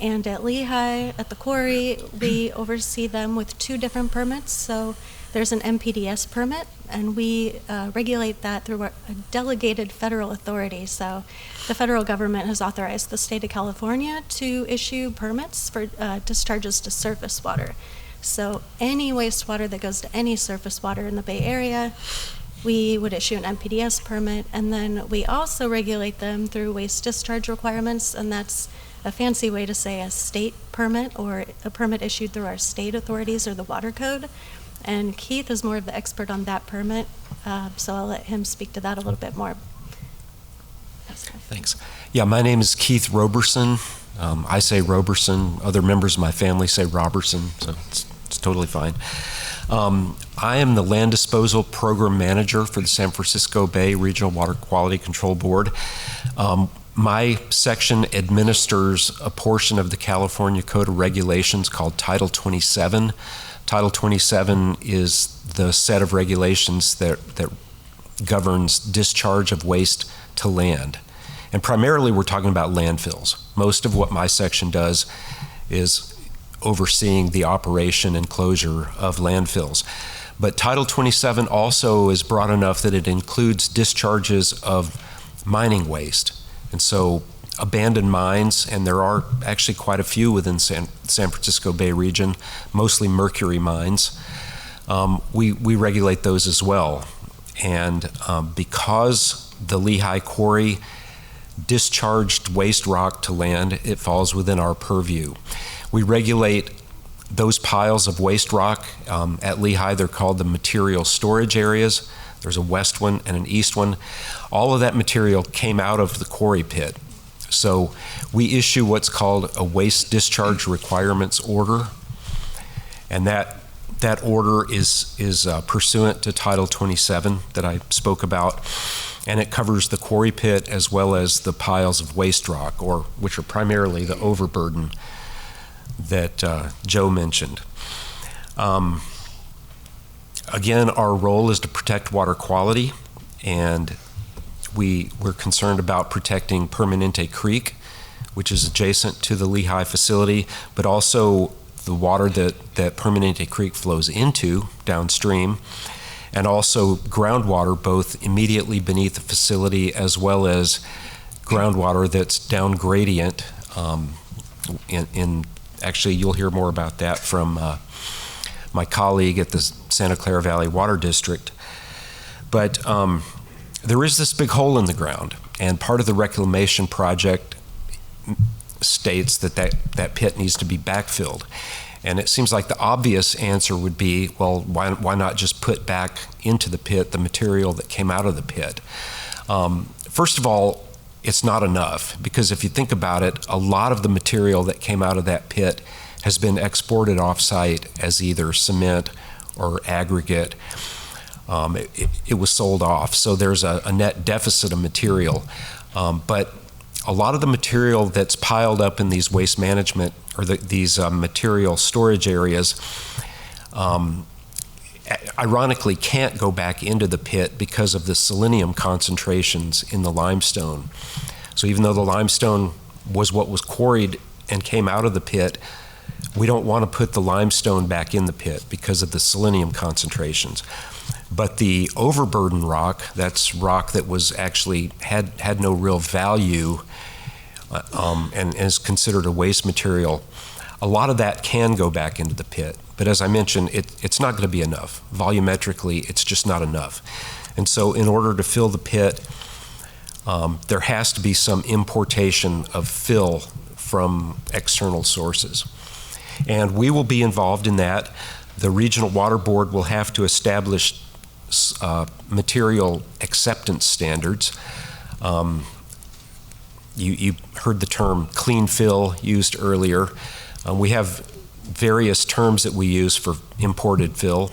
And at Lehigh, at the quarry, we oversee them with 2 different permits. So there's an MPDS permit, and we regulate that through a delegated federal authority. So the federal government has authorized the state of California to issue permits for discharges to surface water. So any wastewater that goes to any surface water in the Bay Area, we would issue an MPDS permit, and then we also regulate them through waste discharge requirements, and that's a fancy way to say a state permit or a permit issued through our state authorities or the water code. And Keith is more of the expert on that permit, so I'll let him speak to that a little bit more. Thanks. Yeah, my name is Keith Roberson. I say Roberson. Other members of my family say Robertson, so it's totally fine. I am the Land Disposal Program Manager for the San Francisco Bay Regional Water Quality Control Board. My section administers a portion of the California Code of Regulations called Title 27. Title 27 is the set of regulations that governs discharge of waste to land. And primarily we're talking about landfills. Most of what my section does is overseeing the operation and closure of landfills. But Title 27 also is broad enough that it includes discharges of mining waste. And so abandoned mines, and there are actually quite a few within San Francisco Bay region, mostly mercury mines, we regulate those as well. And because the Lehigh Quarry discharged waste rock to land, it falls within our purview. We regulate those piles of waste rock. At Lehigh, they're called the material storage areas. There's a west one and an east one. All of that material came out of the quarry pit. So we issue what's called a waste discharge requirements order, and that order is pursuant to Title 27 that I spoke about, and it covers the quarry pit as well as the piles of waste rock, which are primarily the overburden that Joe mentioned. Again, our role is to protect water quality, and we're concerned about protecting Permanente Creek, which is adjacent to the Lehigh facility, but also the water that Permanente Creek flows into downstream, and also groundwater both immediately beneath the facility as well as groundwater that's down gradient. Actually, you'll hear more about that from my colleague at the Santa Clara Valley Water District. But there is this big hole in the ground, and part of the reclamation project states that pit needs to be backfilled. And it seems like the obvious answer would be, well, why not just put back into the pit the material that came out of the pit? First of all, it's not enough, because if you think about it, a lot of the material that came out of that pit has been exported off-site as either cement or aggregate. It was sold off, so there's a net deficit of material. But a lot of the material that's piled up in these waste management or these material storage areas ironically can't go back into the pit because of the selenium concentrations in the limestone. So even though the limestone was what was quarried and came out of the pit, we don't want to put the limestone back in the pit because of the selenium concentrations. But the overburden rock, that's rock that was actually had no real value and is considered a waste material, a lot of that can go back into the pit. But as I mentioned, it's not going to be enough. Volumetrically, it's just not enough. And so in order to fill the pit, there has to be some importation of fill from external sources. And we will be involved in that. The Regional Water Board will have to establish material acceptance standards. You heard the term clean fill used earlier. We have various terms that we use for imported fill.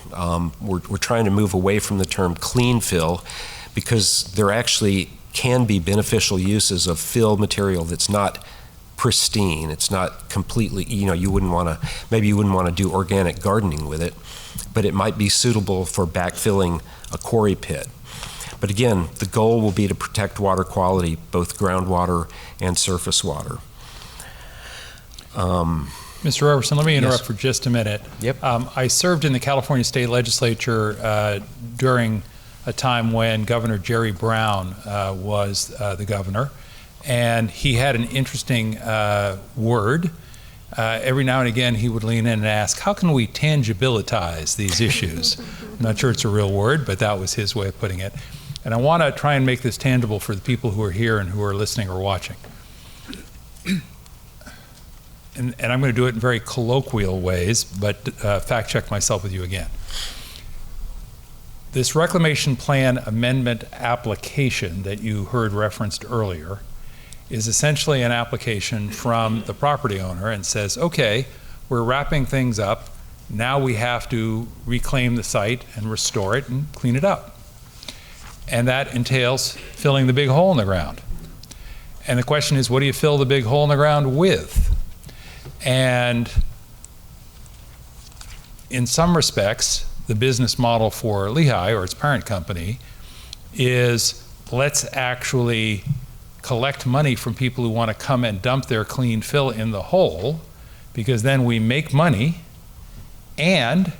We're trying to move away from the term clean fill because there actually can be beneficial uses of fill material that's not pristine. It's not completely, maybe you wouldn't want to do organic gardening with it, but it might be suitable for backfilling a quarry pit. But again, the goal will be to protect water quality, both groundwater and surface water. Mr. Robertson, let me interrupt for just a minute. Yep. I served in the California State Legislature during a time when Governor Jerry Brown was the governor, and he had an interesting word. Every now and again, he would lean in and ask, how can we tangibilitize these issues? I'm not sure it's a real word, but that was his way of putting it. And I want to try and make this tangible for the people who are here and who are listening or watching. And I'm going to do it in very colloquial ways, but fact check myself with you again. This reclamation plan amendment application that you heard referenced earlier is essentially an application from the property owner and says, okay, we're wrapping things up. Now we have to reclaim the site and restore it and clean it up. And that entails filling the big hole in the ground. And the question is, what do you fill the big hole in the ground with? And in some respects, the business model for Lehigh or its parent company is let's actually collect money from people who want to come and dump their clean fill in the hole, because then we make money and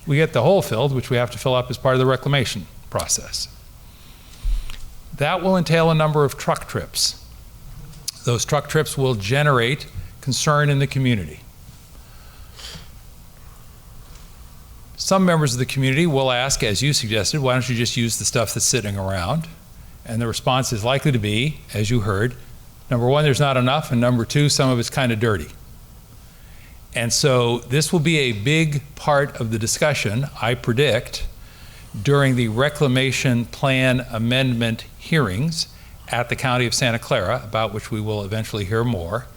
we get the hole filled, which we have to fill up as part of the reclamation process. That will entail a number of truck trips. Those truck trips will generate concern in the community. Some members of the community will ask, as you suggested, why don't you just use the stuff that's sitting around? And the response is likely to be, as you heard, Number one, there's not enough, and number two, some of it's kind of dirty. And so this will be a big part of the discussion, I predict, during the reclamation plan amendment hearings at the County of Santa Clara, about which we will eventually hear more.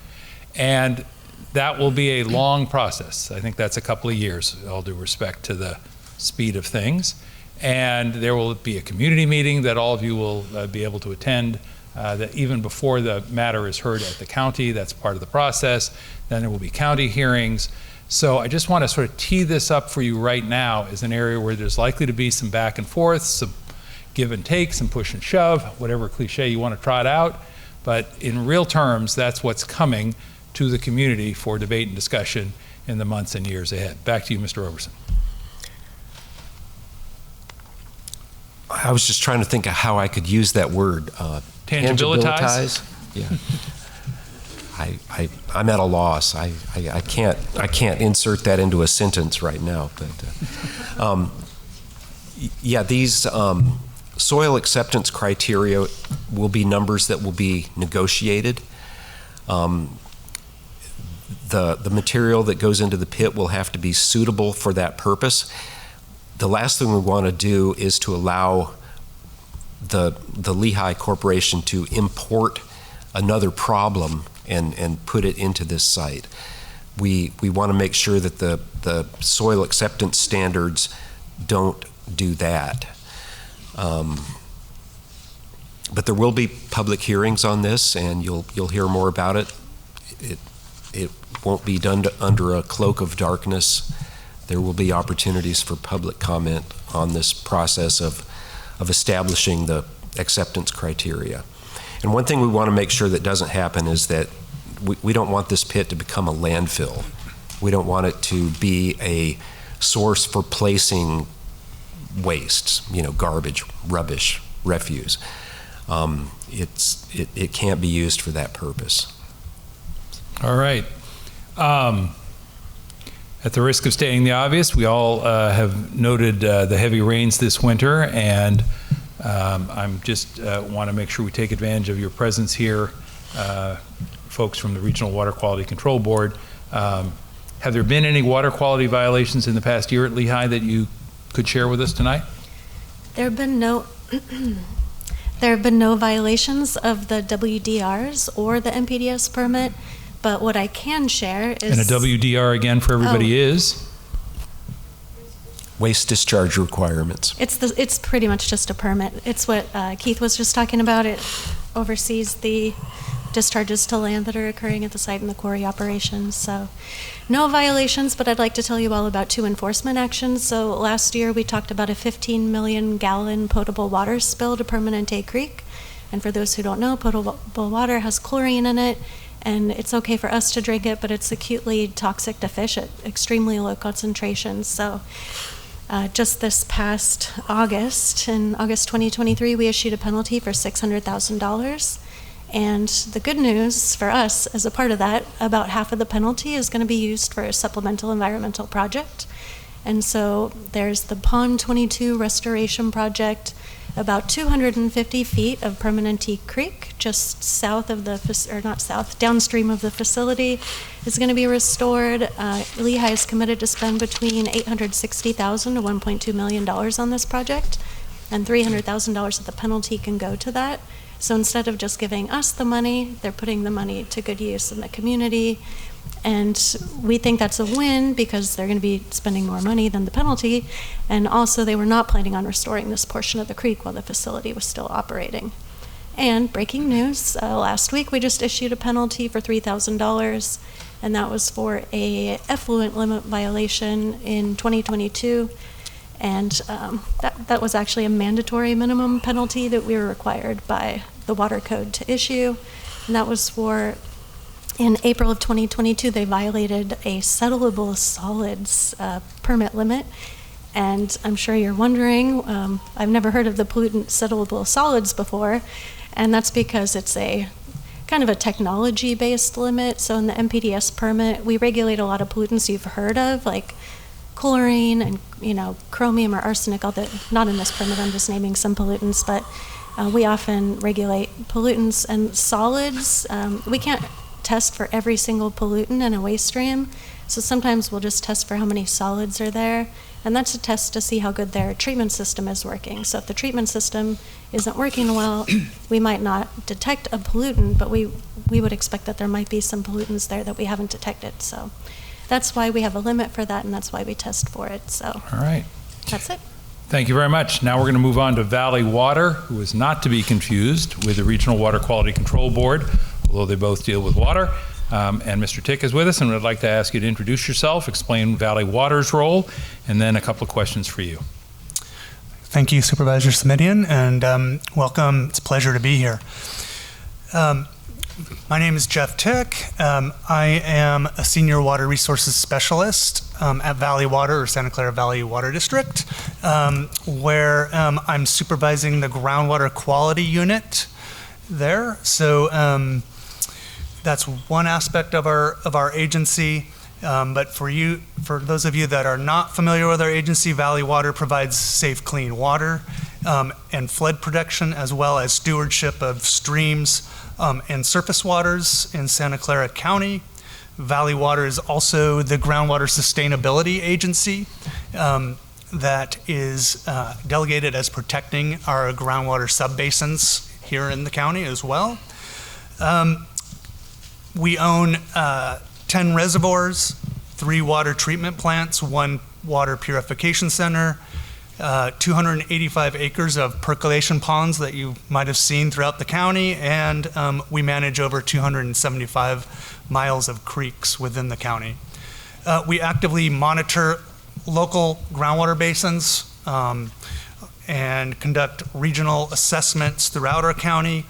And that will be a long process. I think that's a couple of years, all due respect to the speed of things. And there will be a community meeting that all of you will be able to attend, that even before the matter is heard at the county. That's part of the process. Then there will be county hearings. So I just want to sort of tee this up for you right now as an area where there's likely to be some back and forth, some give and take, some push and shove, whatever cliche you want to trot out. But in real terms, that's what's coming to the community for debate and discussion in the months and years ahead. Back to you, Mr. Roberson. I was just trying to think of how I could use that word. Tangibilitize? Yeah. I'm at a loss. I can't insert that into a sentence right now. But yeah, these soil acceptance criteria will be numbers that will be negotiated. The material that goes into the pit will have to be suitable for that purpose. The last thing we want to do is to allow the Lehigh Corporation to import another problem and put it into this site. We want to make sure that the soil acceptance standards don't do that. But there will be public hearings on this, and you'll hear more about it. It won't be done under a cloak of darkness. There will be opportunities for public comment on this process of establishing the acceptance criteria. And one thing we want to make sure that doesn't happen is that we don't want this pit to become a landfill. We don't want it to be a source for placing wastes, garbage, rubbish, refuse. It can't be used for that purpose. All right. At the risk of stating the obvious, we all have noted the heavy rains this winter, and I'm just want to make sure we take advantage of your presence here, folks from the Regional Water Quality Control Board. Have there been any water quality violations in the past year at Lehigh that you could share with us tonight? There have been no there have been no violations of the WDRs or the MPDS permit. But what I can share is... And a WDR, again, for everybody is? Waste discharge requirements. It's pretty much just a permit. It's what Keith was just talking about. It oversees the discharges to land that are occurring at the site and the quarry operations. So no violations, but I'd like to tell you all about 2 enforcement actions. So last year we talked about a 15 million gallon potable water spill to Permanente Creek. And for those who don't know, potable water has chlorine in it. And it's okay for us to drink it, but it's acutely toxic to fish at extremely low concentrations. So just this past August, in August 2023, we issued a penalty for $600,000. And the good news for us, as a part of that, about half of the penalty is going to be used for a supplemental environmental project. And so there's the Pond 22 restoration project, about 250 feet of Permanente Creek, just south of downstream of the facility, is going to be restored. Lehigh is committed to spend between $860,000 to $1.2 million on this project, and $300,000 of the penalty can go to that. So instead of just giving us the money, they're putting the money to good use in the community. And we think that's a win because they're going to be spending more money than the penalty. And also, they were not planning on restoring this portion of the creek while the facility was still operating. And breaking news, last week we just issued a penalty for $3,000, and that was for a effluent limit violation in 2022. And that was actually a mandatory minimum penalty that we were required by the water code to issue. And that was for... In April of 2022, they violated a settleable solids permit limit. And I'm sure you're wondering, I've never heard of the pollutant settleable solids before. And that's because it's a kind of a technology-based limit. So in the MPDS permit, we regulate a lot of pollutants you've heard of, like chlorine and chromium or arsenic, not in this permit, I'm just naming some pollutants, but We often regulate pollutants and solids. We can't test for every single pollutant in a waste stream, so sometimes we'll just test for how many solids are there, and that's a test to see how good their treatment system is working. So if the treatment system isn't working well, we might not detect a pollutant, but we would expect that there might be some pollutants there that we haven't detected. So that's why we have a limit for that, and that's why we test for it. So All right. that's it. Thank you very much. Now we're going to move on to Valley Water, who is not to be confused with the Regional Water Quality Control Board, although they both deal with water. And Mr. Tick is with us, and I'd like to ask you to introduce yourself, explain Valley Water's role, and then a couple of questions for you. Thank you, Supervisor Simitian, and welcome. It's a pleasure to be here. My name is Jeff Tick. I am a Senior Water Resources Specialist at Valley Water, or Santa Clara Valley Water District, where I'm supervising the groundwater quality unit there. So that's one aspect of our agency. But for those of you that are not familiar with our agency, Valley Water provides safe, clean water and flood protection, as well as stewardship of streams and surface waters in Santa Clara County. Valley Water is also the groundwater sustainability agency that is delegated as protecting our groundwater subbasins here in the county as well. We own 10 reservoirs, 3 water treatment plants, 1 water purification center, 285 acres of percolation ponds that you might have seen throughout the county, and we manage over 275 miles of creeks within the county. We actively monitor local groundwater basins and conduct regional assessments throughout our county,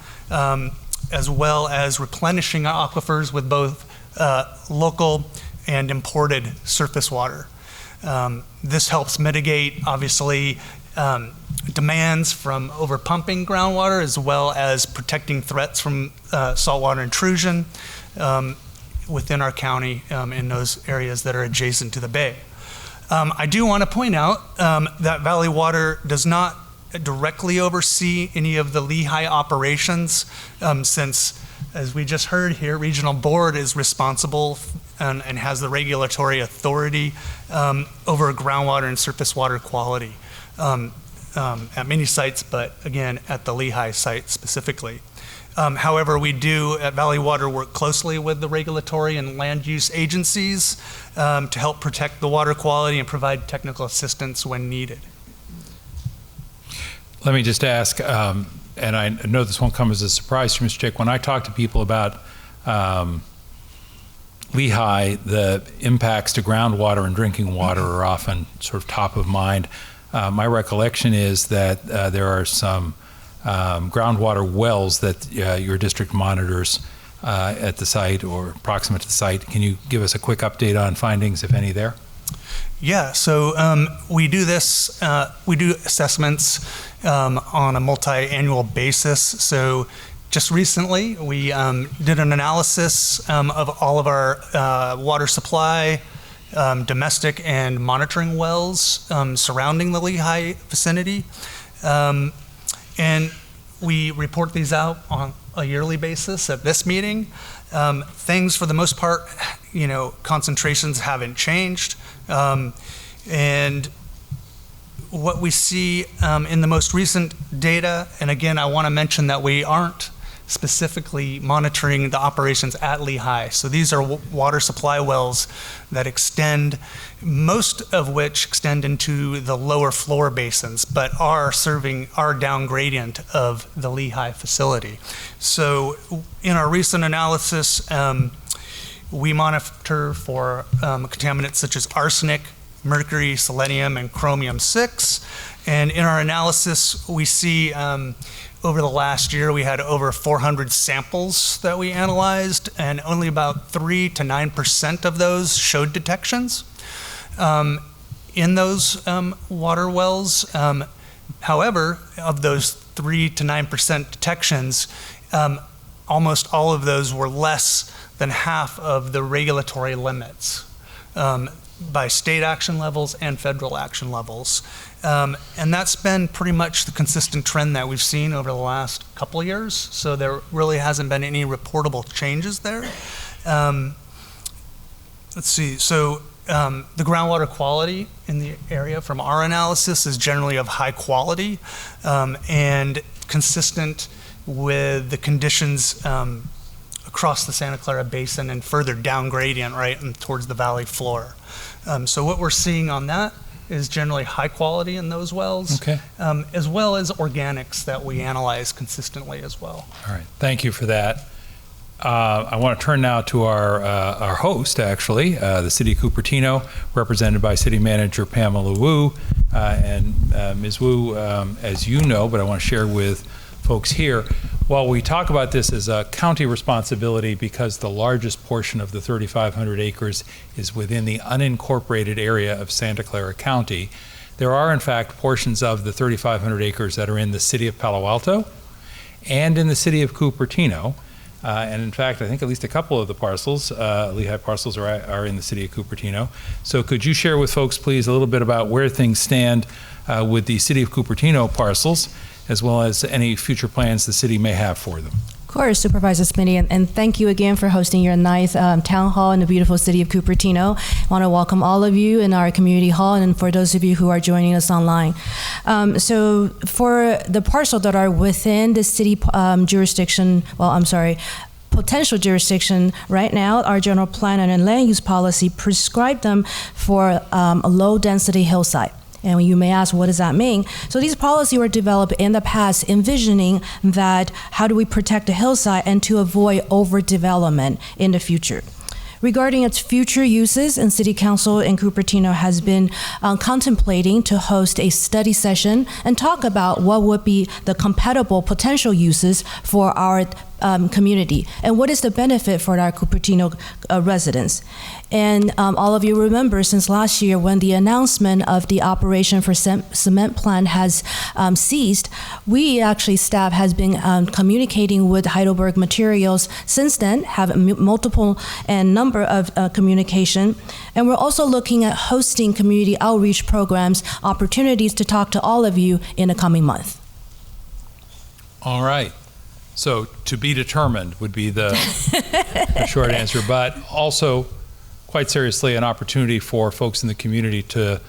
as well as replenishing aquifers with both local and imported surface water. This helps mitigate, obviously, demands from overpumping groundwater, as well as protecting threats from saltwater intrusion within our county in those areas that are adjacent to the bay. I do want to point out that Valley Water does not directly oversee any of the Lehigh operations, since, as we just heard here, Regional Board is responsible and has the regulatory authority over groundwater and surface water quality at many sites, but again, at the Lehigh site specifically. However, we do at Valley Water work closely with the regulatory and land use agencies to help protect the water quality and provide technical assistance when needed. Let me just ask, and I know this won't come as a surprise to Mr. Chick, when I talk to people about Lehigh, the impacts to groundwater and drinking water are often sort of top of mind. My recollection is that there are some groundwater wells that your district monitors at the site or proximate to the site. Can you give us a quick update on findings, if any, there? Yeah, so we do this, we do assessments on a multi-annual basis. So just recently, we did an analysis of all of our water supply, domestic and monitoring wells surrounding the Lehigh vicinity. And we report these out on a yearly basis at this meeting. Things, for the most part, concentrations haven't changed. And what we see in the most recent data, and again, I want to mention that we aren't specifically monitoring the operations at Lehigh. So these are water supply wells that extend, most of which extend into the lower floor basins, but are serving our down gradient of the Lehigh facility. So in our recent analysis, we monitor for contaminants such as arsenic, mercury, selenium, and chromium-6. And in our analysis, we see over the last year, we had over 400 samples that we analyzed, and only about 3 to 9% of those showed detections in those water wells. However, of those 3 to 9% detections, almost all of those were less than half of the regulatory limits. by state action levels and federal action levels. And that's been pretty much the consistent trend that we've seen over the last couple of years. So there really hasn't been any reportable changes there. Let's see. So the groundwater quality in the area from our analysis is generally of high quality and consistent with the conditions across the Santa Clara Basin and further down gradient, right, and towards the valley floor. So what we're seeing on that is generally high quality in those wells, Okay. As well as organics that we analyze consistently as well. All right, thank you for that. I want to turn now to our host, actually, the City of Cupertino, represented by City Manager Pamela Wu. And Ms. Wu, as you know, but I want to share with folks here, while we talk about this as a county responsibility because the largest portion of the 3,500 acres is within the unincorporated area of Santa Clara County, there are in fact portions of the 3,500 acres that are in the city of Palo Alto and in the city of Cupertino. And in fact, I think at least a couple of the parcels, Lehigh parcels, are in the city of Cupertino. So could you share with folks, please, a little bit about where things stand with the city of Cupertino parcels, as well as any future plans the city may have for them? Of course, Supervisor Simitian, and thank you again for hosting your nice town hall in the beautiful city of Cupertino. I want to welcome all of you in our community hall and for those of you who are joining us online. So for the parcel that are within the city jurisdiction, potential jurisdiction right now, our general plan and land use policy prescribe them for a low density hillside. And you may ask, what does that mean? So these policies were developed in the past, envisioning that how do we protect the hillside and to avoid overdevelopment in the future. Regarding its future uses, and City Council in Cupertino has been contemplating to host a study session and talk about what would be the compatible potential uses for our community and what is the benefit for our Cupertino residents. And all of you remember since last year when the announcement of the operation for cement plant has ceased, we actually, staff has been communicating with Heidelberg Materials since then, have multiple and number of communication. And we're also looking at hosting community outreach programs, opportunities to talk to all of you in the coming month. All right. So to be determined would be the short answer, but also quite seriously an opportunity for folks in the community to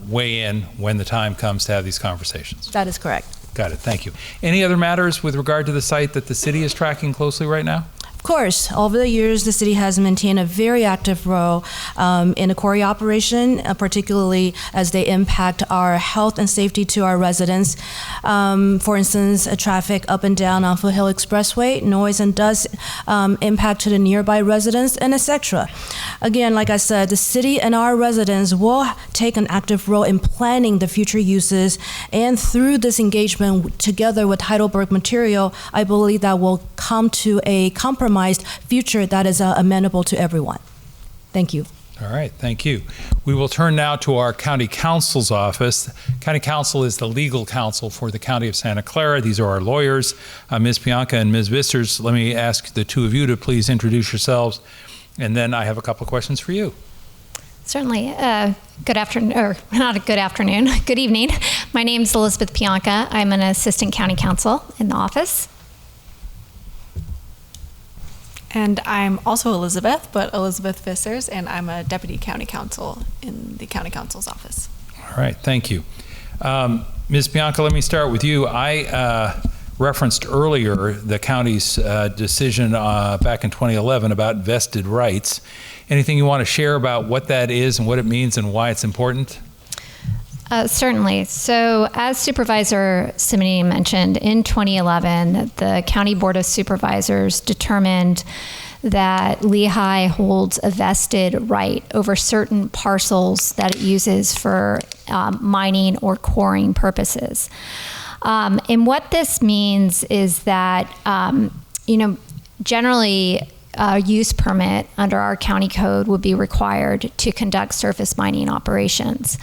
weigh in when the time comes to have these conversations. That is correct. Got it. Thank you. Any other matters with regard to the site that the city is tracking closely right now? Of course, over the years, the city has maintained a very active role in the quarry operation, particularly as they impact our health and safety to our residents. For instance, traffic up and down on Foothill Expressway, noise and dust impact to the nearby residents, and etc. Again, like I said, the city and our residents will take an active role in planning the future uses, and through this engagement together with Heidelberg Material, I believe that will come to a compromise future that is amenable to everyone. Thank you. All right, thank you. We will turn now to our County Counsel's office. County Counsel is the legal counsel for the County of Santa Clara. These are our lawyers. Ms. Pianca and Ms. Visters, let me ask the two of you to please introduce yourselves, and then I have a couple of questions for you. Certainly. Good afternoon, or not a good afternoon, good evening. My name is Elizabeth Pianca. I'm an assistant county counsel in the office. And I'm also Elizabeth, but Elizabeth Vissers, and I'm a deputy county counsel in the county counsel's office. All right, thank you. Ms. Pianca, let me start with you. I referenced earlier the county's decision back in 2011 about vested rights. Anything you want to share about what that is and what it means and why it's important? Certainly. So as Supervisor Simitian mentioned, in 2011, the County Board of Supervisors determined that Lehigh holds a vested right over certain parcels that it uses for mining or quarrying purposes. And what this means is that, generally, a use permit under our county code would be required to conduct surface mining operations.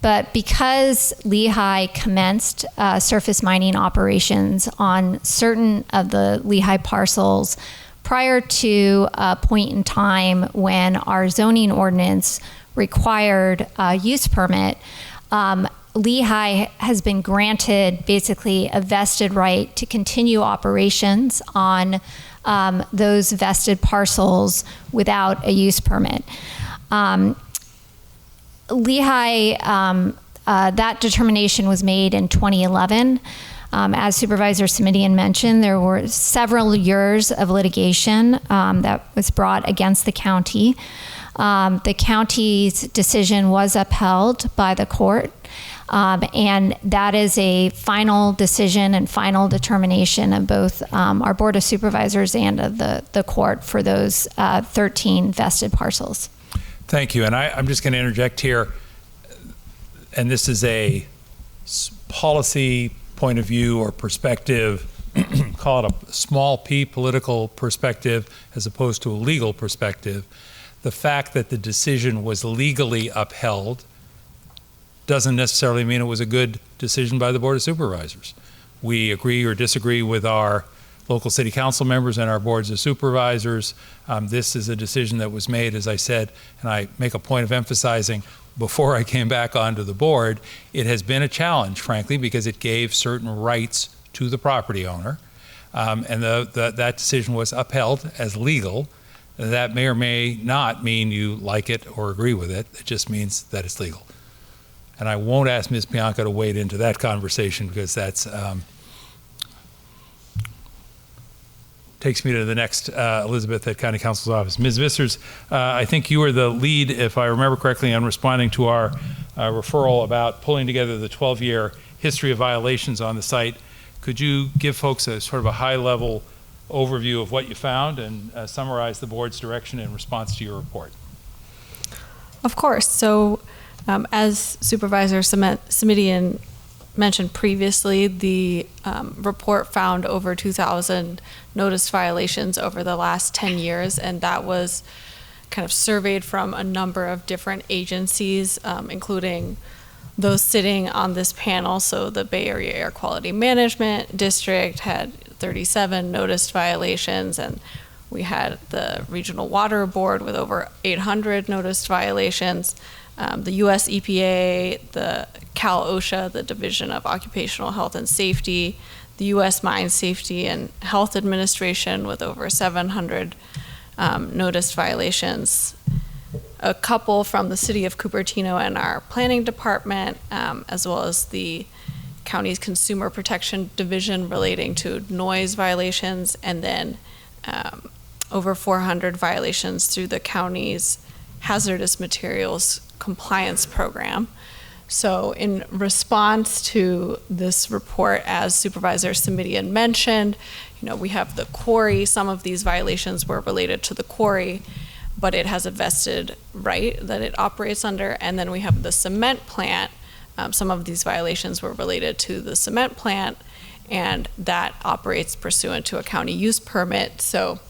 But because Lehigh commenced surface mining operations on certain of the Lehigh parcels prior to a point in time when our zoning ordinance required use permit, Lehigh has been granted basically a vested right to continue operations on those vested parcels without a use permit. Lehigh, that determination was made in 2011. As Supervisor Simitian mentioned, there were several years of litigation that was brought against the county. The county's decision was upheld by the court, and that is a final decision and final determination of both our Board of Supervisors and of the court for those 13 vested parcels. Thank you. And I'm just going to interject here, and this is a policy point of view or perspective, call it a small p political perspective as opposed to a legal perspective. The fact that the decision was legally upheld doesn't necessarily mean it was a good decision by the Board of Supervisors. We agree or disagree with our local city council members and our boards of supervisors. This is a decision that was made, as I said, and I make a point of emphasizing before I came back onto the board, it has been a challenge, frankly, because it gave certain rights to the property owner, and that decision was upheld as legal. That may or may not mean you like it or agree with it. It just means that it's legal. And I won't ask Ms. Bianca to wade into that conversation because that's takes me to the next Elizabeth at County Counsel's office. Ms. Vissers, I think you were the lead, if I remember correctly, on responding to our referral about pulling together the 12-year history of violations on the site. Could you give folks a sort of a high-level overview of what you found and summarize the board's direction in response to your report? Of course. So as Supervisor Simitian mentioned previously, the report found over 2,000 noticed violations over the last 10 years, and that was kind of surveyed from a number of different agencies, including those sitting on this panel. So the Bay Area Air Quality Management District had 37 noticed violations, and we had the Regional Water Board with over 800 noticed violations. The U.S. EPA, the Cal OSHA, the Division of Occupational Health and Safety, the U.S. Mine Safety and Health Administration with over 700 noticed violations. A couple from the City of Cupertino and our Planning Department, as well as the county's Consumer Protection Division relating to noise violations, and then over 400 violations through the county's hazardous materials compliance program. So in response to this report, as Supervisor Simitian mentioned, we have the quarry. Some of these violations were related to the quarry, but it has a vested right that it operates under. And then we have the cement plant. Some of these violations were related to the cement plant, and that operates pursuant to a county use permit. So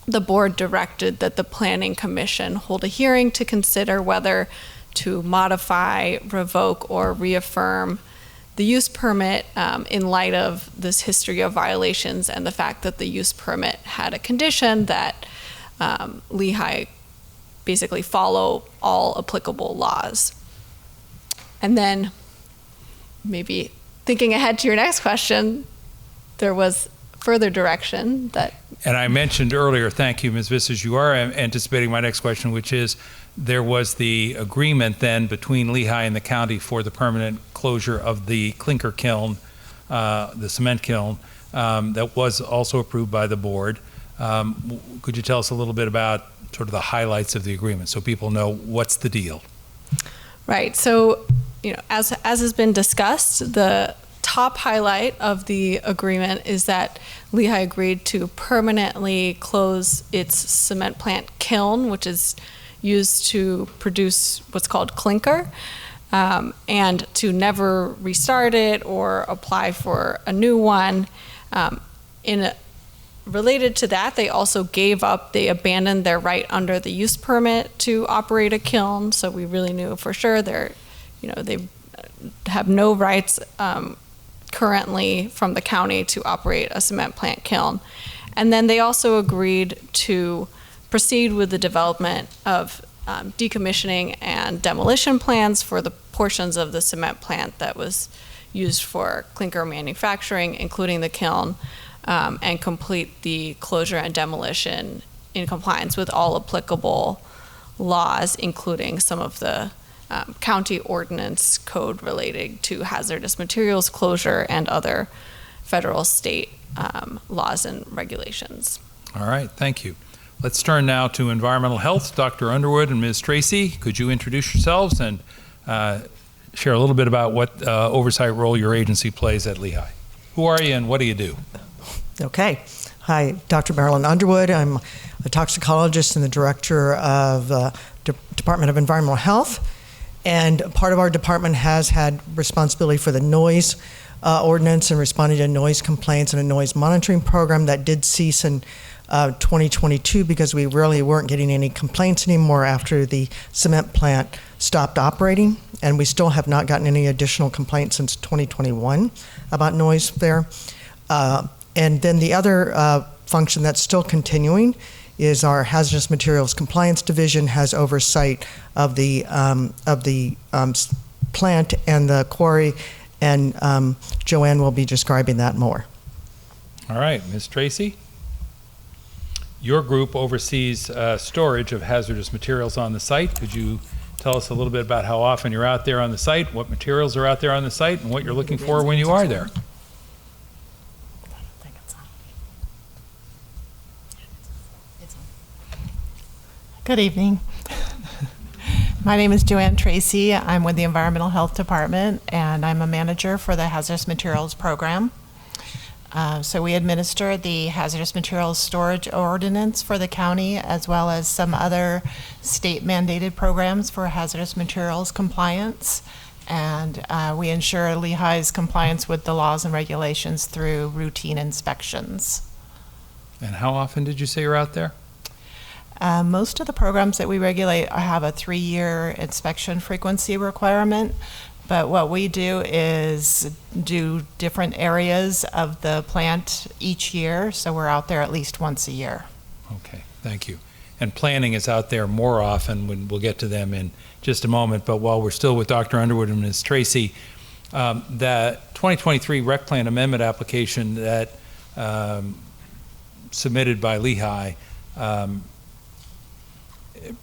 the board directed that the Planning Commission hold a hearing to consider whether to modify, revoke, or reaffirm the use permit in light of this history of violations and the fact that the use permit had a condition that Lehigh basically follow all applicable laws. And then maybe thinking ahead to your next question, there was further direction that... And I mentioned earlier, thank you, Ms. Vissers, you are anticipating my next question, which is there was the agreement then between Lehigh and the county for the permanent closure of the clinker kiln, the cement kiln, that was also approved by the board. Could you tell us a little bit about sort of the highlights of the agreement so people know what's the deal? Right. So, as has been discussed, the top highlight of the agreement is that Lehigh agreed to permanently close its cement plant kiln, which is used to produce what's called clinker, and to never restart it or apply for a new one. Related to that, they also they abandoned their right under the use permit to operate a kiln. So we really knew for sure they have no rights currently from the county to operate a cement plant kiln. And then they also agreed to proceed with the development of decommissioning and demolition plans for the portions of the cement plant that was used for clinker manufacturing, including the kiln, and complete the closure and demolition in compliance with all applicable laws, including some of the county ordinance code relating to hazardous materials closure and other federal, state laws and regulations. All right, thank you. Let's turn now to environmental health. Dr. Underwood and Ms. Tracy, could you introduce yourselves and share a little bit about what oversight role your agency plays at Lehigh? Who are you and what do you do? Okay. Hi, Dr. Marilyn Underwood. I'm a toxicologist and the director of Department of Environmental Health. And part of our department has had responsibility for the noise ordinance and responding to noise complaints and a noise monitoring program that did cease in 2022 because we really weren't getting any complaints anymore after the cement plant stopped operating. And we still have not gotten any additional complaints since 2021 about noise there. And then the other function that's still continuing is our Hazardous Materials Compliance Division has oversight of the plant and the quarry, and Joanne will be describing that more. All right, Ms. Tracy? Your group oversees storage of hazardous materials on the site. Could you tell us a little bit about how often you're out there on the site, what materials are out there on the site, and what you're looking for when you are there? Good evening. My name is Joanne Tracy. I'm with the Environmental Health Department, and I'm a manager for the Hazardous Materials Program. So we administer the Hazardous Materials Storage Ordinance for the county, as well as some other state-mandated programs for hazardous materials compliance. And we ensure Lehigh's compliance with the laws and regulations through routine inspections. And how often did you say you're out there? Most of the programs that we regulate have a 3-year inspection frequency requirement, but what we do is do different areas of the plant each year, so we're out there at least once a year. Okay, thank you. And planning is out there more often, when we'll get to them in just a moment, but while we're still with Dr. Underwood and Ms. Tracy, the 2023 Rec Plan Amendment application that submitted by Lehigh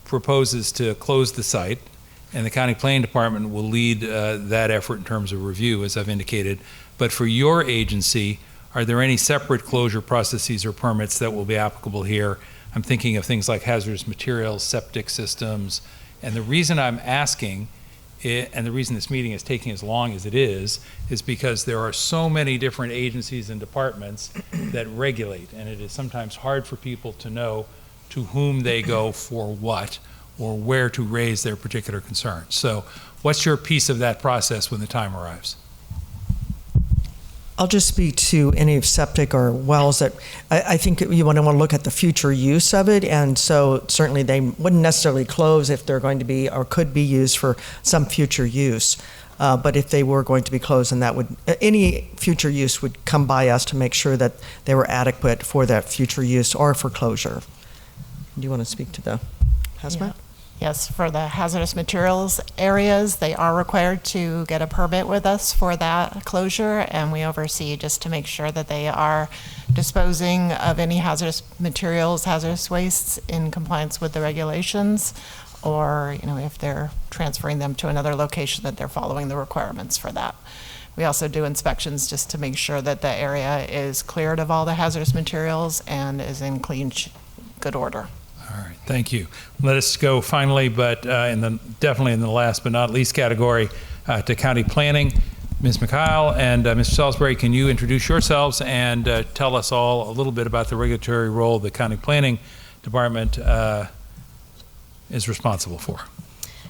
proposes to close the site, and the County Planning Department will lead that effort in terms of review, as I've indicated. But for your agency, are there any separate closure processes or permits that will be applicable here? I'm thinking of things like hazardous materials, septic systems, and the reason I'm asking, and the reason this meeting is taking as long as it is because there are so many different agencies and departments that regulate, and it is sometimes hard for people to know to whom they go for what, or where to raise their particular concerns. So what's your piece of that process when the time arrives? I'll just speak to any septic or wells that I think you want to look at the future use of it, and so certainly they wouldn't necessarily close if they're going to be or could be used for some future use. But if they were going to be closed, then that would, any future use would come by us to make sure that they were adequate for that future use or for closure. Do you want to speak to the hazmat? Yeah. Yes, for the hazardous materials areas, they are required to get a permit with us for that closure, and we oversee just to make sure that they are disposing of any hazardous materials, hazardous wastes in compliance with the regulations, or if they're transferring them to another location, that they're following the requirements for that. We also do inspections just to make sure that the area is cleared of all the hazardous materials and is in clean, good order. All right, thank you. Let us go finally, but definitely in the last but not least category, to county planning. Ms. McKyle and Mr. Salisbury, can you introduce yourselves and tell us all a little bit about the regulatory role the county planning department is responsible for?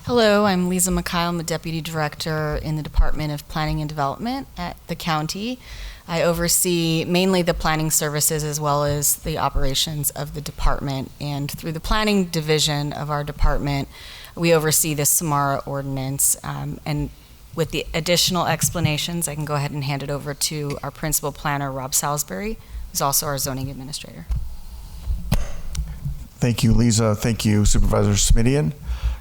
Hello, I'm Lisa McKyle. I'm the Deputy Director in the Department of Planning and Development at the county. I oversee mainly the planning services as well as the operations of the department. And through the planning division of our department, we oversee the Samara ordinance. And with the additional explanations, I can go ahead and hand it over to our principal planner, Rob Salisbury, who's also our zoning administrator. Thank you, Lisa. Thank you, Supervisor Simitian.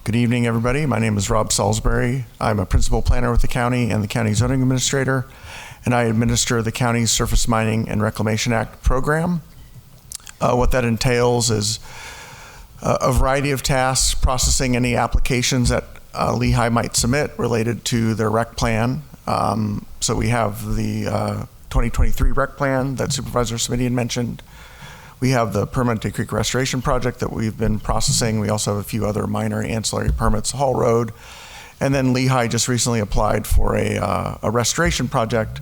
Good evening, everybody. My name is Rob Salisbury. I'm a principal planner with the county and the county zoning administrator, and I administer the county's Surface Mining and Reclamation Act program. What that entails is a variety of tasks, processing any applications that Lehigh might submit related to their rec plan. So we have the 2023 rec plan that Supervisor Simitian mentioned. We have the Permanente Creek Restoration Project that we've been processing. We also have a few other minor ancillary permits, Hall Road. And then Lehigh just recently applied for a restoration project,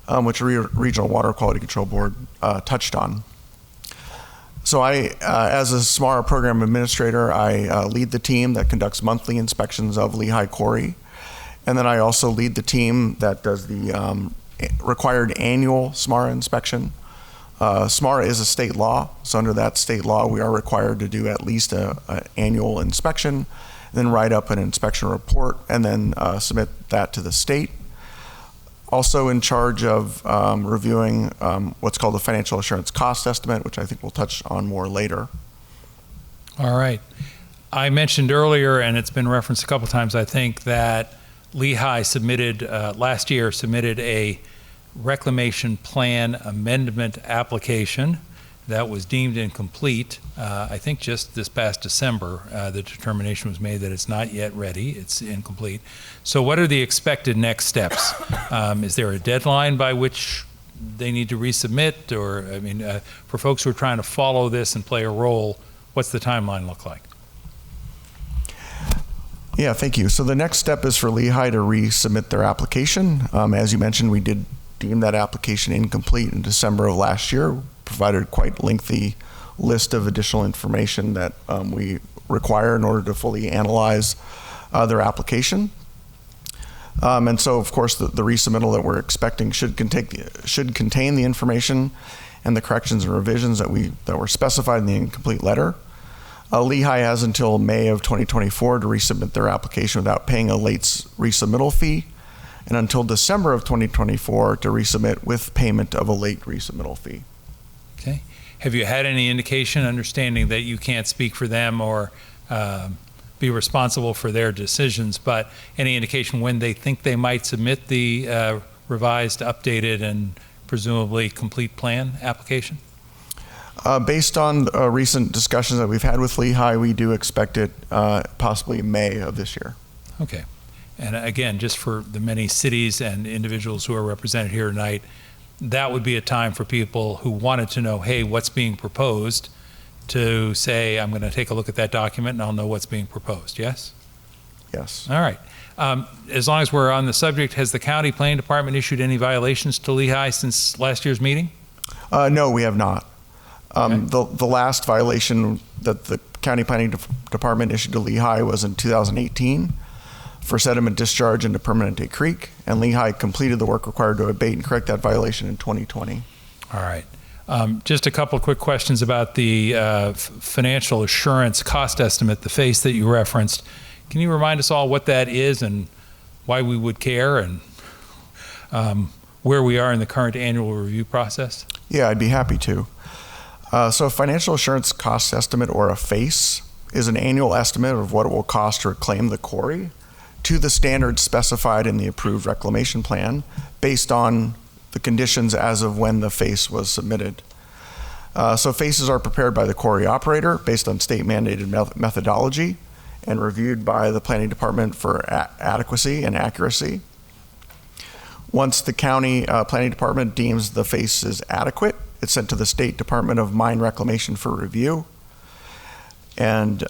which Regional Water Quality Control Board touched on. So I, as a SMARA program administrator, I lead the team that conducts monthly inspections of Lehigh Quarry. And then I also lead the team that does the required annual SMARA inspection. SMARA is a state law, so under that state law, we are required to do at least an annual inspection, then write up an inspection report, and then submit that to the state. Also in charge of reviewing what's called a financial assurance cost estimate, which I think we'll touch on more later. All right. I mentioned earlier, and it's been referenced a couple times, I think, that Lehigh submitted, last year, submitted a reclamation plan amendment application that was deemed incomplete. I think just this past December, the determination was made that it's not yet ready, it's incomplete. So what are the expected next steps? Is there a deadline by which they need to resubmit? Or, I mean, for folks who are trying to follow this and play a role, what's the timeline look like? Yeah, thank you. So the next step is for Lehigh to resubmit their application. As you mentioned, we did deem that application incomplete in December of last year, provided quite lengthy list of additional information that we require in order to fully analyze their application. And so, of course, the resubmittal that we're expecting should contain the information and the corrections and revisions that were specified in the incomplete letter. Lehigh has until May of 2024 to resubmit their application without paying a late resubmittal fee, and until December of 2024 to resubmit with payment of a late resubmittal fee. Okay. Have you had any indication, understanding that you can't speak for them or be responsible for their decisions, but any indication when they think they might submit the revised, updated, and presumably complete plan application? Based on recent discussions that we've had with Lehigh, we do expect it possibly May of this year. Okay. And again, just for the many cities and individuals who are represented here tonight, that would be a time for people who wanted to know, hey, what's being proposed, to say, I'm going to take a look at that document and I'll know what's being proposed. Yes? Yes. All right. As long as we're on the subject, has the county planning department issued any violations to Lehigh since last year's meeting? No, we have not. Okay. The last violation that the county planning department issued to Lehigh was in 2018 for sediment discharge into Permanente Creek, and Lehigh completed the work required to abate and correct that violation in 2020. All right. Just a couple of quick questions about the financial assurance cost estimate, the FACE that you referenced. Can you remind us all what that is and why we would care, and where we are in the current annual review process? Yeah, I'd be happy to. So a financial assurance cost estimate, or a FACE, is an annual estimate of what it will cost to reclaim the quarry to the standards specified in the approved reclamation plan based on the conditions as of when the FACE was submitted. So FACEs are prepared by the quarry operator based on state mandated methodology and reviewed by the planning department for adequacy and accuracy. Once the county planning department deems the FACE is adequate, it's sent to the State Department of Mine Reclamation for review. And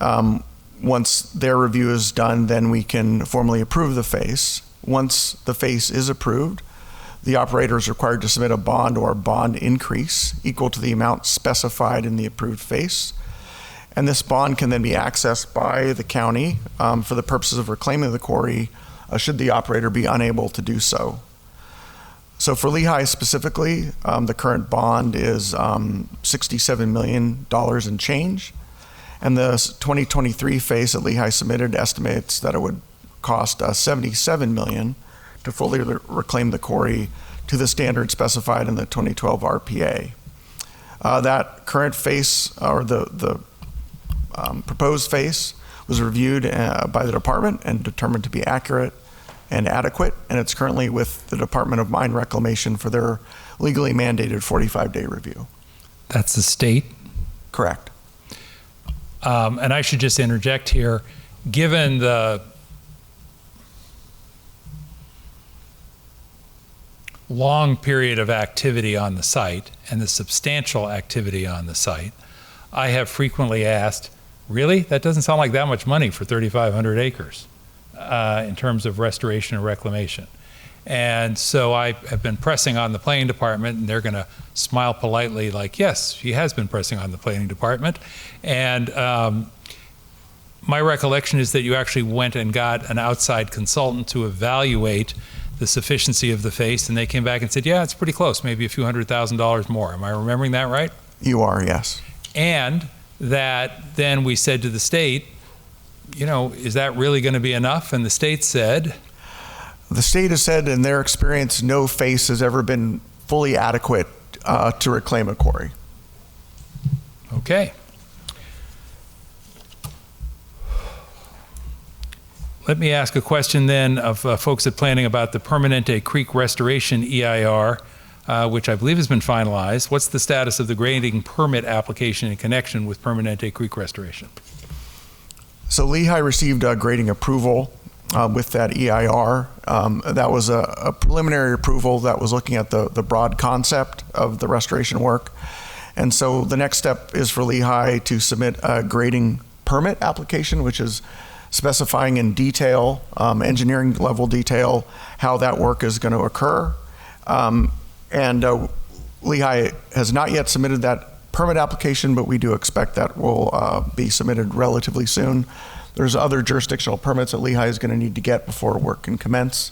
once their review is done, then we can formally approve the FACE. Once the FACE is approved, the operator is required to submit a bond or bond increase equal to the amount specified in the approved FACE. And this bond can then be accessed by the county for the purposes of reclaiming the quarry, should the operator be unable to do so. So for Lehigh specifically, the current bond is $67 million and change. And the 2023 FACE that Lehigh submitted estimates that it would cost $77 million to fully reclaim the quarry to the standard specified in the 2012 RPA. That current FACE, or the proposed FACE, was reviewed by the department and determined to be accurate and adequate, and it's currently with the Department of Mine Reclamation for their legally mandated 45-day review. That's the state? Correct. And I should just interject here, given the long period of activity on the site and the substantial activity on the site, I have frequently asked, really? That doesn't sound like that much money for 3,500 acres in terms of restoration and reclamation. And so I have been pressing on the planning department, and they're going to smile politely like, yes, he has been pressing on the planning department. And my recollection is that you actually went and got an outside consultant to evaluate the sufficiency of the face, and they came back and said, yeah, it's pretty close, maybe a few $100,000 more. Am I remembering that right? You are, yes. And that then we said to the state, you know, is that really going to be enough? And the state said? The state has said in their experience, no face has ever been fully adequate to reclaim a quarry. Okay. Let me ask a question then of folks at planning about the Permanente Creek Restoration EIR, which I believe has been finalized. What's the status of the grading permit application in connection with Permanente Creek Restoration? So Lehigh received grading approval with that EIR. That was a preliminary approval that was looking at the broad concept of the restoration work. And so the next step is for Lehigh to submit a grading permit application, which is specifying in detail, engineering level detail, how that work is going to occur. And Lehigh has not yet submitted that permit application, but we do expect that will be submitted relatively soon. There's other jurisdictional permits that Lehigh is going to need to get before work can commence.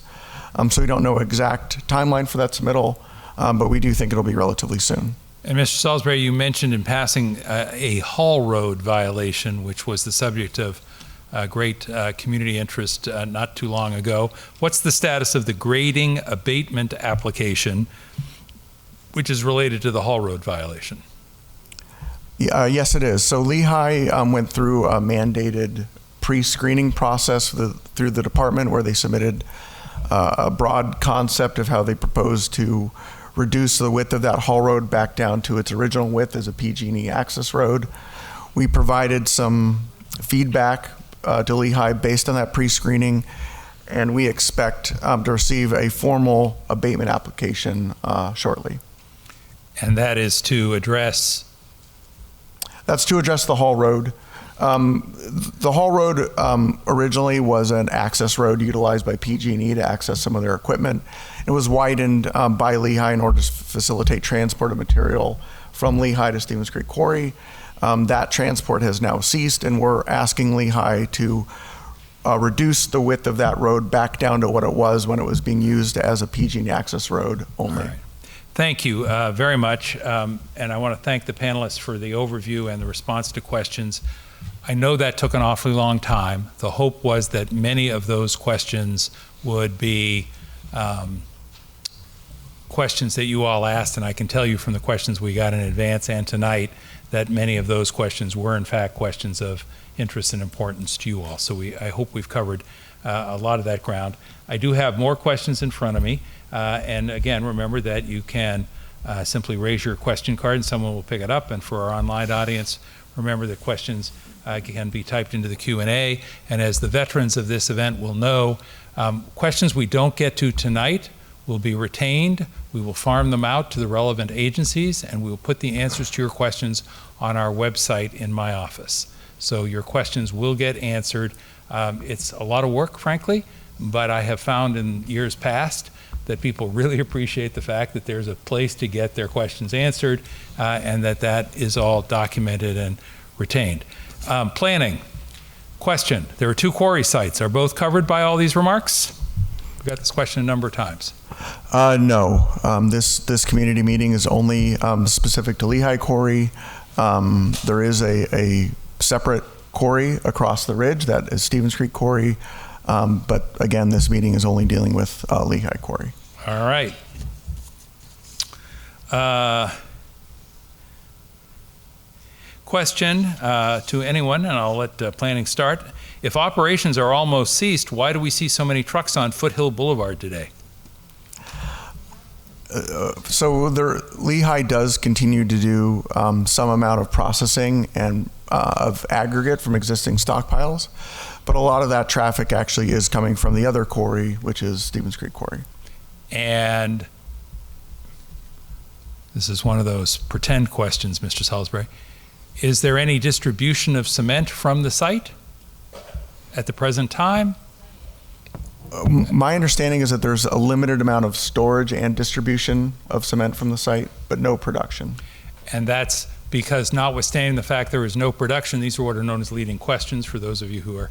So we don't know exact timeline for that submittal, but we do think it'll be relatively soon. And Mr. Salisbury, you mentioned in passing a Hall Road violation, which was the subject of great community interest not too long ago. What's the status of the grading abatement application, which is related to the Hall Road violation? Yes, it is. So Lehigh went through a mandated pre-screening process through the department where they submitted a broad concept of how they propose to reduce the width of that Hall Road back down to its original width as a PG&E access road. We provided some feedback to Lehigh based on that pre-screening, and we expect to receive a formal abatement application shortly. And that is to address? That's to address the Hall Road. The Hall Road originally was an access road utilized by PG&E to access some of their equipment. It was widened by Lehigh in order to facilitate transport of material from Lehigh to Stevens Creek Quarry. That transport has now ceased, and we're asking Lehigh to reduce the width of that road back down to what it was when it was being used as a PG&E access road only. All right. Thank you very much, and I want to thank the panelists for the overview and the response to questions. I know that took an awfully long time. The hope was that many of those questions would be questions that you all asked, and I can tell you from the questions we got in advance and tonight that many of those questions were in fact questions of interest and importance to you all. So I hope we've covered a lot of that ground. I do have more questions in front of me, and again, remember that you can simply raise your question card and someone will pick it up. And for our online audience, remember that questions can be typed into the Q&A, and as the veterans of this event will know, questions we don't get to tonight will be retained. We will farm them out to the relevant agencies, and we will put the answers to your questions on our website in my office. So your questions will get answered. It's a lot of work, frankly, but I have found in years past that people really appreciate the fact that there's a place to get their questions answered, and that is all documented and retained. Planning. Question. There are 2 quarry sites. Are both covered by all these remarks? We've got this question a number of times. No. This community meeting is only specific to Lehigh Quarry. There is a separate quarry across the ridge that is Stevens Creek Quarry. But again, this meeting is only dealing with Lehigh Quarry. All right. question to anyone, and I'll let planning start. If operations are almost ceased, why do we see so many trucks on Foothill Boulevard today? So Lehigh does continue to do some amount of processing and of aggregate from existing stockpiles, but a lot of that traffic actually is coming from the other quarry, which is Stevens Creek Quarry. And this is one of those pretend questions, Mr. Salisbury. Is there any distribution of cement from the site at the present time? My understanding is that there's a limited amount of storage and distribution of cement from the site, but no production. And that's because, notwithstanding the fact there is no production, these are what are known as leading questions for those of you who are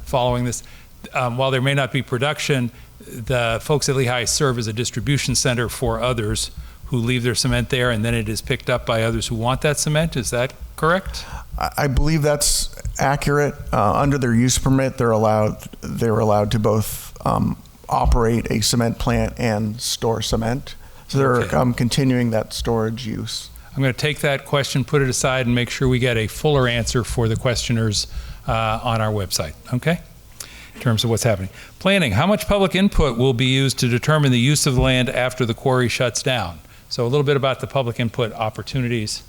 following this. While there may not be production, the folks at Lehigh serve as a distribution center for others who leave their cement there, and then it is picked up by others who want that cement. Is that correct? I believe that's accurate. Under their use permit, they're allowed to both operate a cement plant and store cement. So they're continuing that storage use. I'm going to take that question, put it aside, and make sure we get a fuller answer for the questioners on our website, okay? In terms of what's happening. Planning, how much public input will be used to determine the use of the land after the quarry shuts down? So a little bit about the public input opportunities.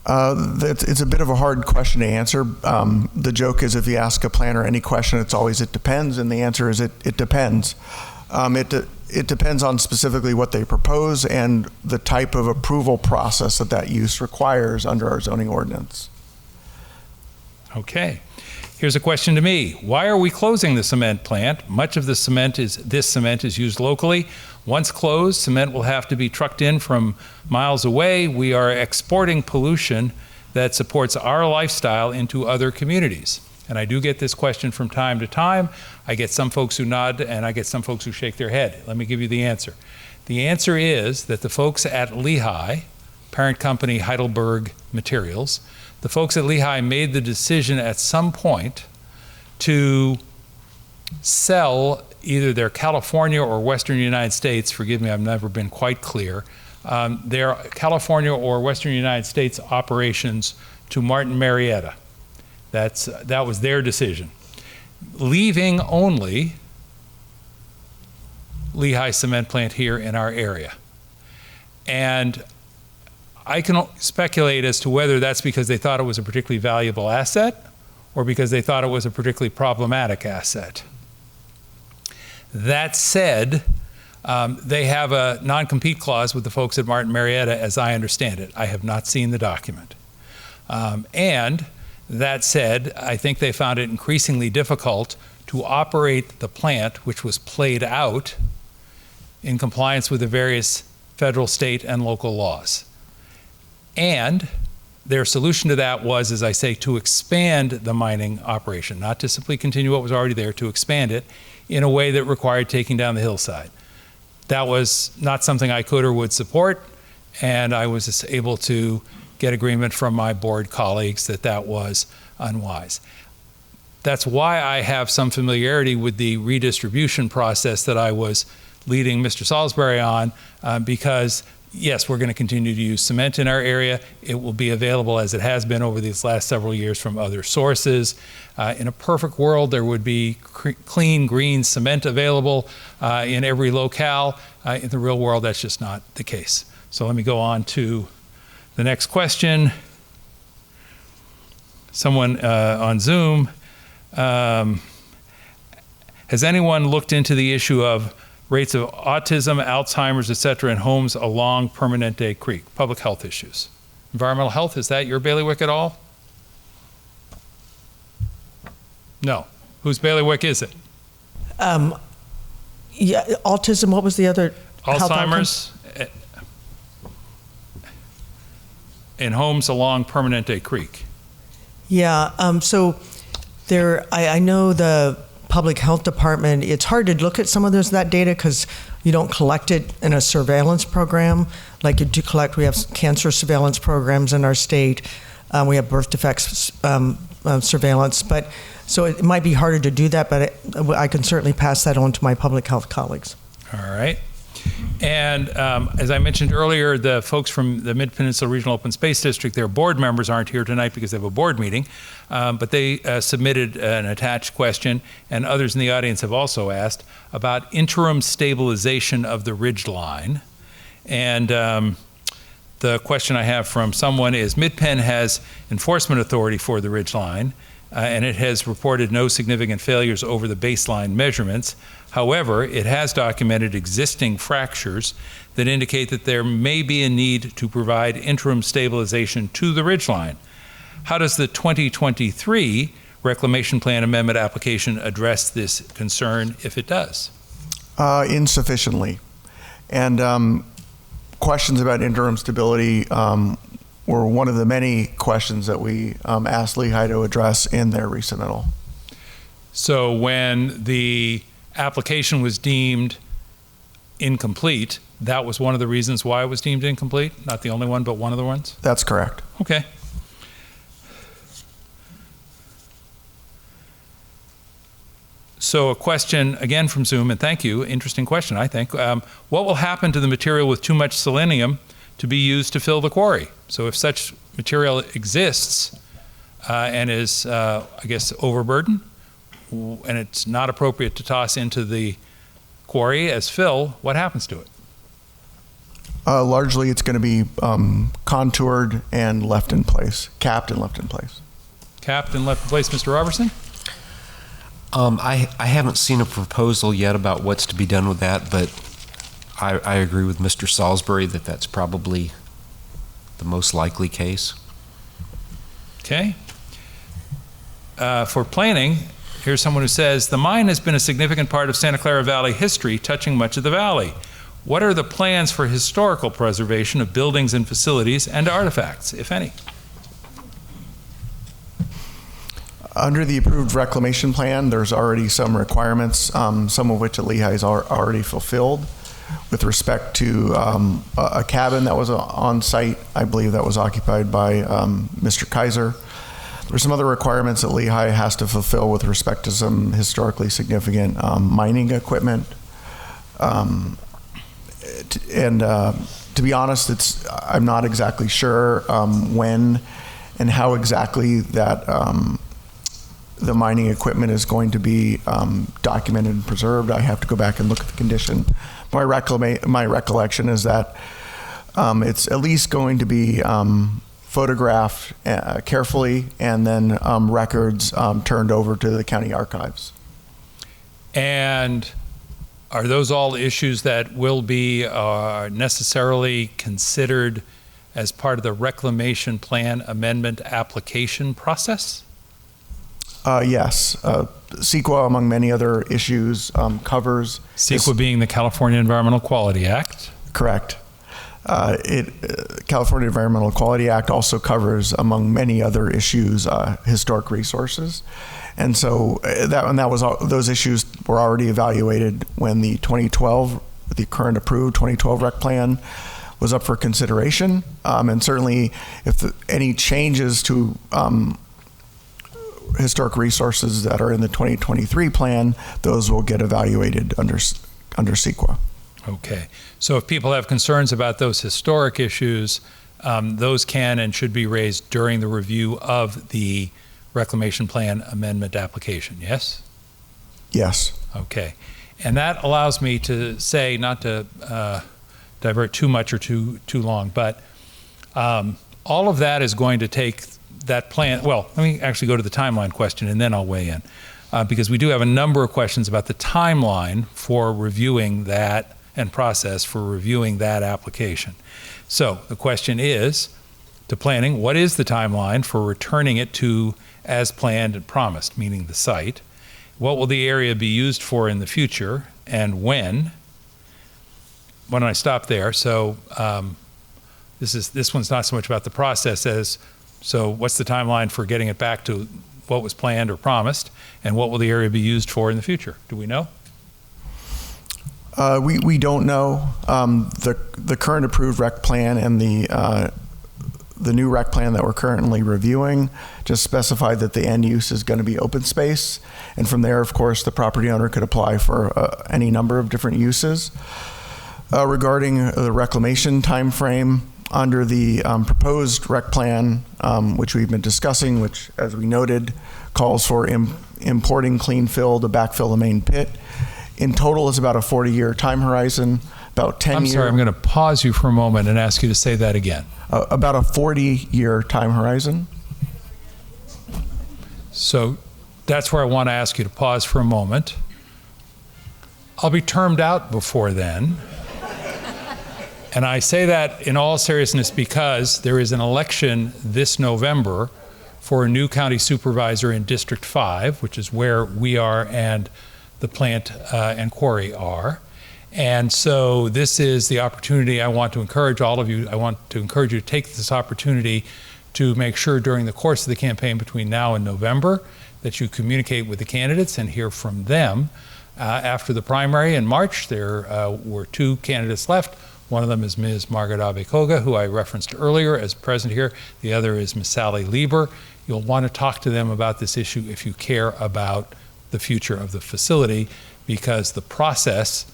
It's a bit of a hard question to answer. The joke is if you ask a planner any question, it's always it depends, and the answer is it depends. It depends on specifically what they propose and the type of approval process that use requires under our zoning ordinance. Okay. Here's a question to me. Why are we closing the cement plant? Much of this cement is used locally. Once closed, cement will have to be trucked in from miles away. We are exporting pollution that supports our lifestyle into other communities. And I do get this question from time to time. I get some folks who nod and I get some folks who shake their head. Let me give you the answer. The answer is that the folks at Lehigh, parent company Heidelberg Materials, the folks at Lehigh made the decision at some point to sell either their California or Western United States, forgive me, I've never been quite clear, their California or Western United States operations to Martin Marietta. That was their decision. Leaving only Lehigh cement plant here in our area. And I can speculate as to whether that's because they thought it was a particularly valuable asset or because they thought it was a particularly problematic asset. That said, they have a non-compete clause with the folks at Martin Marietta, as I understand it. I have not seen the document. And that said, I think they found it increasingly difficult to operate the plant, which was played out in compliance with the various federal, state, and local laws. And their solution to that was, as I say, to expand the mining operation, not to simply continue what was already there, to expand it in a way that required taking down the hillside. That was not something I could or would support, and I was able to get agreement from my board colleagues that that was unwise. That's why I have some familiarity with the redistribution process that I was leading Mr. Salisbury on, because yes, we're going to continue to use cement in our area. It will be available, as it has been over these last several years, from other sources. In a perfect world, there would be clean, green cement available in every locale. In the real world, that's just not the case. So let me go on to the next question. Someone on Zoom. Has anyone looked into the issue of rates of autism, Alzheimer's, et cetera, in homes along Permanente Creek? Public health issues. Environmental health, is that your bailiwick at all? No. Whose bailiwick is it? Yeah, autism, what was the other? Alzheimer's in homes along Permanente Creek. Yeah, so there, I know the public health department, it's hard to look at some of that data because you don't collect it in a surveillance program like you do collect. We have cancer surveillance programs in our state. We have birth defects surveillance, but so it might be harder to do that, but I can certainly pass that on to my public health colleagues. All right. And as I mentioned earlier, the folks from the Mid-Peninsula Regional Open Space District, their board members aren't here tonight because they have a board meeting, but they submitted an attached question, and others in the audience have also asked about interim stabilization of the ridge line. And the question I have from someone is, Mid-Penn has enforcement authority for the ridge line, and it has reported no significant failures over the baseline measurements. However, it has documented existing fractures that indicate that there may be a need to provide interim stabilization to the ridgeline. How does the 2023 Reclamation Plan Amendment application address this concern, if it does? Insufficiently. And questions about interim stability were one of the many questions that we asked Lehigh to address in their resubmittal. So when the application was deemed incomplete, that was one of the reasons why it was deemed incomplete? Not the only one, but one of the ones? That's correct. Okay. So a question again from Zoom, and thank you, interesting question, I think. What will happen to the material with too much selenium to be used to fill the quarry? So if such material exists and is, I guess, overburdened, and it's not appropriate to toss into the quarry as fill, what happens to it? Largely, it's going to be contoured and left in place, capped and left in place. Capped and left in place, Mr. Robertson? I haven't seen a proposal yet about what's to be done with that, but I agree with Mr. Salisbury that that's probably the most likely case. Okay. For planning, here's someone who says, the mine has been a significant part of Santa Clara Valley history, touching much of the valley. What are the plans for historical preservation of buildings and facilities and artifacts, if any? Under the approved reclamation plan, there's already some requirements, some of which at Lehigh is already fulfilled. With respect to a cabin that was on site, I believe that was occupied by Mr. Kaiser. There's some other requirements that Lehigh has to fulfill with respect to some historically significant mining equipment. To be honest, I'm not exactly sure when and how exactly that the mining equipment is going to be documented and preserved. I have to go back and look at the condition. My recollection is that it's at least going to be photographed carefully, and then records turned over to the county archives. And are those all issues that will be necessarily considered as part of the Reclamation Plan Amendment application process? Yes. CEQA, among many other issues, covers... CEQA being the California Environmental Quality Act? Correct. California Environmental Quality Act also covers, among many other issues, historic resources. And so those issues were already evaluated when the current approved 2012 rec plan was up for consideration. And certainly if any changes to historic resources that are in the 2023 plan, those will get evaluated under CEQA. Okay. So if people have concerns about those historic issues, those can and should be raised during the review of the Reclamation Plan Amendment application, yes? Yes. Okay. And that allows me to say, not to divert too much or too long, but all of that is going to take that plan. Well, let me actually go to the timeline question and then I'll weigh in, because we do have a number of questions about the timeline for reviewing that and process for reviewing that application. So the question is, to planning, what is the timeline for returning it to as planned and promised, meaning the site? What will the area be used for in the future, and when? Why don't I stop there? So this one's not so much about the process as, so what's the timeline for getting it back to what was planned or promised, and what will the area be used for in the future? Do we know? We don't know. The current approved rec plan and the new rec plan that we're currently reviewing just specified that the end use is going to be open space, and from there, of course, the property owner could apply for any number of different uses. Regarding the reclamation timeframe, under the proposed rec plan, which we've been discussing, which, as we noted, calls for importing clean fill to backfill the main pit. In total, it's about a 40-year time horizon, about 10 I'm years. sorry, I'm going to pause you for a moment and ask you to say that again. About a 40-year time horizon. So that's where I want to ask you to pause for a moment. I'll be termed out before then. And I say that in all seriousness because there is an election this November for a new county supervisor in District 5, which is where we are and the plant and quarry are. And so this is the opportunity I want to encourage all of you. I want to encourage you to take this opportunity to make sure during the course of the campaign between now and November that you communicate with the candidates and hear from them. After the primary in March, there were 2 candidates left. One of them is Ms. Margaret Abekoga, who I referenced earlier as present here. The other is Ms. Sally Lieber. You'll want to talk to them about this issue if you care about the future of the facility, because the process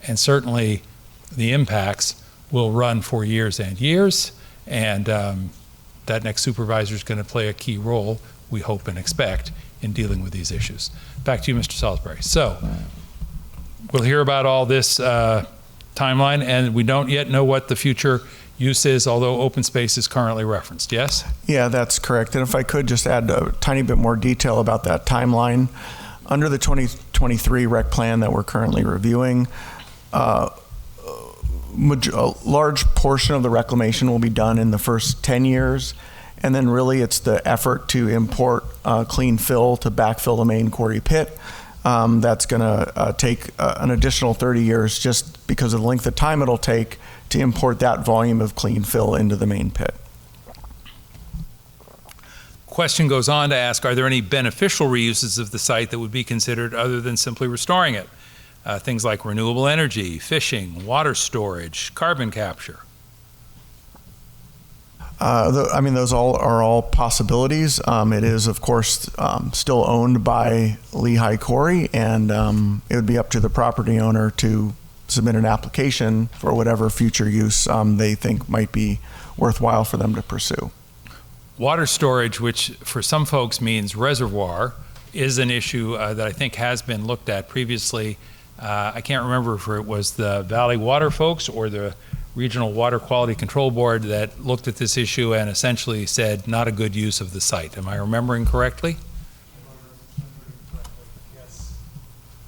and certainly the impacts will run for years and years, and that next supervisor is going to play a key role, we hope and expect, in dealing with these issues. Back to you, Mr. Salisbury. So we'll hear about all this timeline, and we don't yet know what the future use is, although open space is currently referenced, yes? Yeah, that's correct. And if I could just add a tiny bit more detail about that timeline. Under the 2023 rec plan that we're currently reviewing, a large portion of the reclamation will be done in the first 10 years. And then really it's the effort to import clean fill to backfill the main quarry pit. That's going to take an additional 30 years just because of the length of time it'll take to import that volume of clean fill into the main pit. Question goes on to ask, are there any beneficial reuses of the site that would be considered other than simply restoring it? Things like renewable energy, fishing, water storage, carbon capture. I mean, those are all possibilities. It is, of course, still owned by Lehigh Quarry, and it would be up to the property owner to submit an application for whatever future use they think might be worthwhile for them to pursue. Water storage, which for some folks means reservoir, is an issue that I think has been looked at previously. I can't remember if it was the Valley Water folks or the Regional Water Quality Control Board that looked at this issue and essentially said not a good use of the site. Am I remembering correctly? Yes.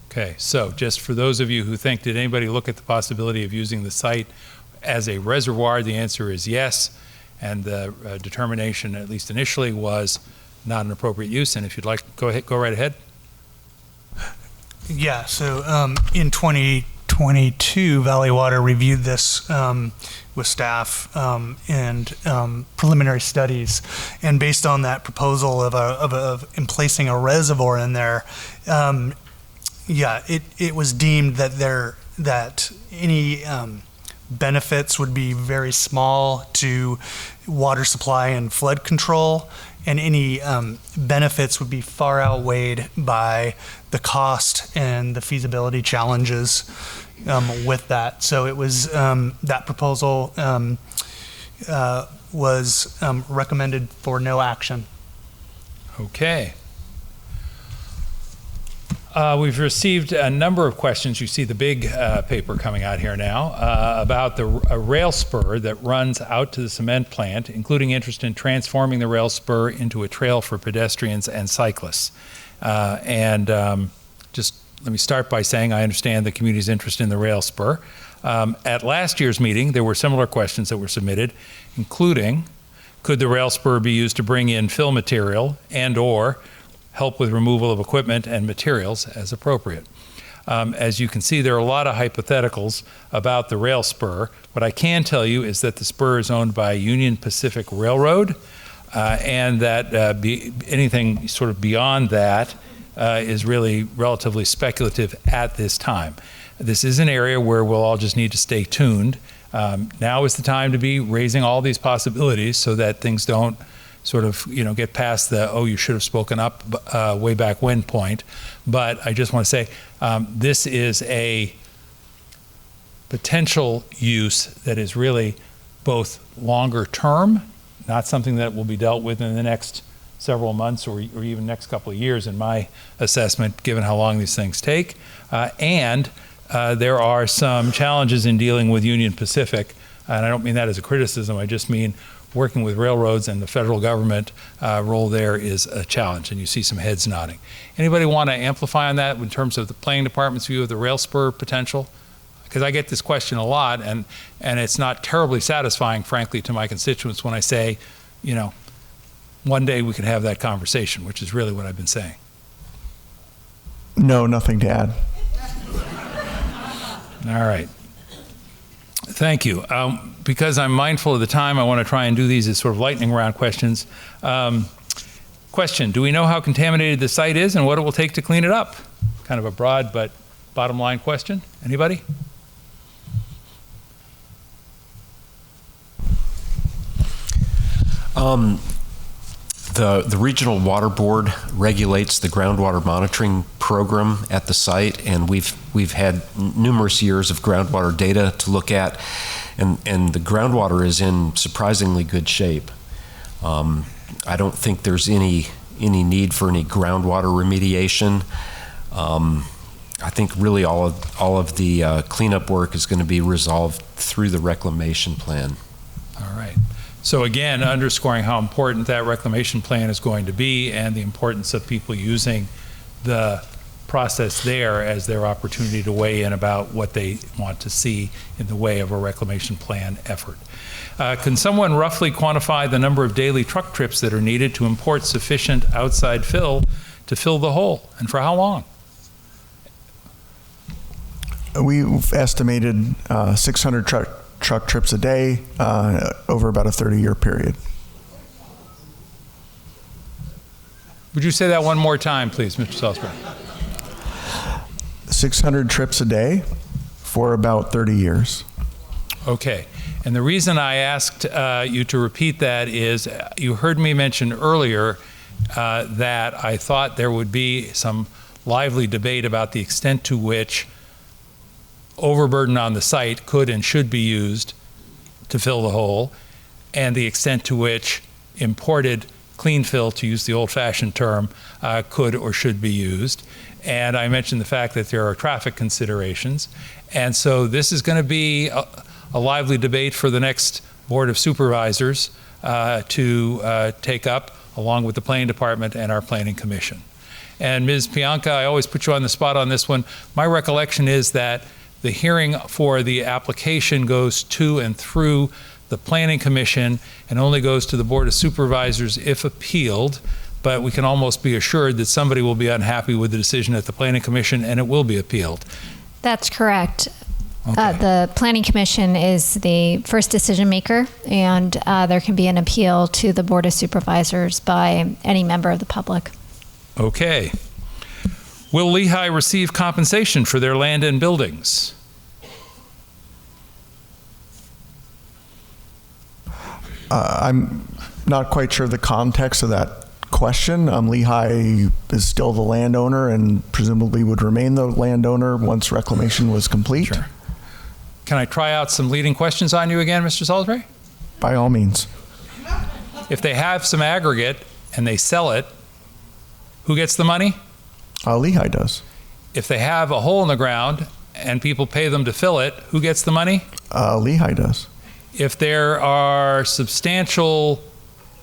Okay, so just for those of you who think, did anybody look at the possibility of using the site as a reservoir? The answer is yes, and the determination, at least initially, was not an appropriate use. And if you'd like, go right ahead. Yeah, so in 2022, Valley Water reviewed this with staff and preliminary studies, and based on that proposal of placing a reservoir in there, it was deemed that any benefits would be very small to water supply and flood control, and any benefits would be far outweighed by the cost and the feasibility challenges with that. So it was that proposal was recommended for no action. Okay. We've received a number of questions. You see the big paper coming out here now about a rail spur that runs out to the cement plant, including interest in transforming the rail spur into a trail for pedestrians and cyclists. Just let me start by saying I understand the community's interest in the rail spur. At last year's meeting, there were similar questions that were submitted, including, could the rail spur be used to bring in fill material and/or help with removal of equipment and materials as appropriate? As you can see, there are a lot of hypotheticals about the rail spur. What I can tell you is that the spur is owned by Union Pacific Railroad, and that anything sort of beyond that is really relatively speculative at this time. This is an area where we'll all just need to stay tuned. Now is the time to be raising all these possibilities so that things don't sort of, get past the, oh, you should have spoken up way back when point. But I just want to say, this is a potential use that is really both longer term, not something that will be dealt with in the next several months or even next couple of years in my assessment, given how long these things take. And there are some challenges in dealing with Union Pacific, and I don't mean that as a criticism, I just mean working with railroads and the federal government role there is a challenge, and you see some heads nodding. Anybody want to amplify on that in terms of the planning department's view of the rail spur potential? Because I get this question a lot, and it's not terribly satisfying, frankly, to my constituents when I say, you know, one day we could have that conversation, which is really what I've been saying. No, nothing to add. All right. Thank you. Because I'm mindful of the time, I want to try and do these as sort of lightning round questions. Question, do we know how contaminated the site is and what it will take to clean it up? Kind of a broad but bottom line question. Anybody? The Regional Water Board regulates the groundwater monitoring program at the site, and we've had numerous years of groundwater data to look at, and the groundwater is in surprisingly good shape. I don't think there's any need for any groundwater remediation. I think really all of the cleanup work is going to be resolved through the reclamation plan. All right. So again, underscoring how important that reclamation plan is going to be and the importance of people using the process there as their opportunity to weigh in about what they want to see in the way of a reclamation plan effort. Can someone roughly quantify the number of daily truck trips that are needed to import sufficient outside fill to fill the hole, and for how long? We've estimated 600 truck trips a day over about a 30-year period. Would you say that one more time, please, Mr. Salisbury? 600 trips a day for about 30 years. Okay. And the reason I asked you to repeat that is you heard me mention earlier that I thought there would be some lively debate about the extent to which overburden on the site could and should be used to fill the hole, and the extent to which imported clean fill, to use the old-fashioned term, could or should be used. And I mentioned the fact that there are traffic considerations. And so this is going to be a lively debate for the next Board of Supervisors to take up, along with the Planning Department and our Planning Commission. And Ms. Pianka, I always put you on the spot on this one. My recollection is that the hearing for the application goes to and through the Planning Commission and only goes to the Board of Supervisors if appealed, but we can almost be assured that somebody will be unhappy with the decision at the Planning Commission and it will be appealed. That's correct. Okay. The Planning Commission is the first decision maker, and there can be an appeal to the Board of Supervisors by any member of the public. Okay. Will Lehigh receive compensation for their land and buildings? I'm not quite sure the context of that question. Lehigh is still the landowner and presumably would remain the landowner once reclamation was complete. Sure. Can I try out some leading questions on you again, Mr. Salisbury? By all means. If they have some aggregate and they sell it, who gets the money? Lehigh does. If they have a hole in the ground and people pay them to fill it, who gets the money? Lehigh does. If there are substantial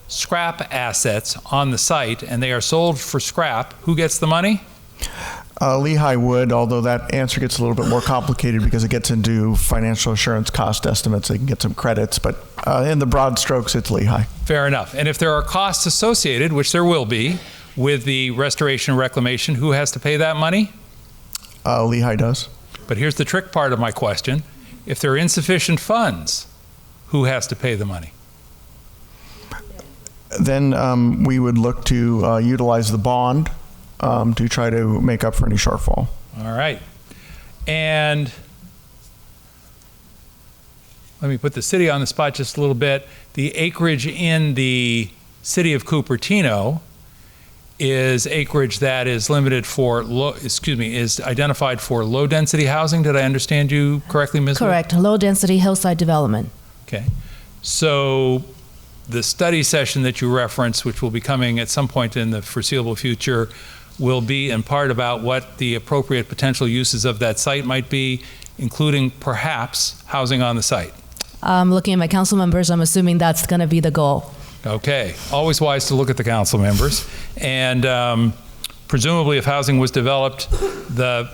scrap assets on the site and they are sold for scrap, who gets the money? Lehigh would, although that answer gets a little bit more complicated because it gets into financial assurance cost estimates. They can get some credits, but in the broad strokes, it's Lehigh. Fair enough. And if there are costs associated, which there will be, with the restoration and reclamation, who has to pay that money? Lehigh does. But here's the trick part of my question. If there are insufficient funds, who has to pay the money? Then we would look to utilize the bond to try to make up for any shortfall. All right. And let me put the city on the spot just a little bit. The acreage in the City of Cupertino is acreage that is limited for is identified for low density housing. Did I understand you correctly, Ms. Wood? Correct. Low density hillside development. Okay. So the study session that you referenced, which will be coming at some point in the foreseeable future, will be in part about what the appropriate potential uses of that site might be, including perhaps housing on the site. Looking at my council members, I'm assuming that's going to be the goal. Okay, always wise to look at the council members. And presumably if housing was developed, the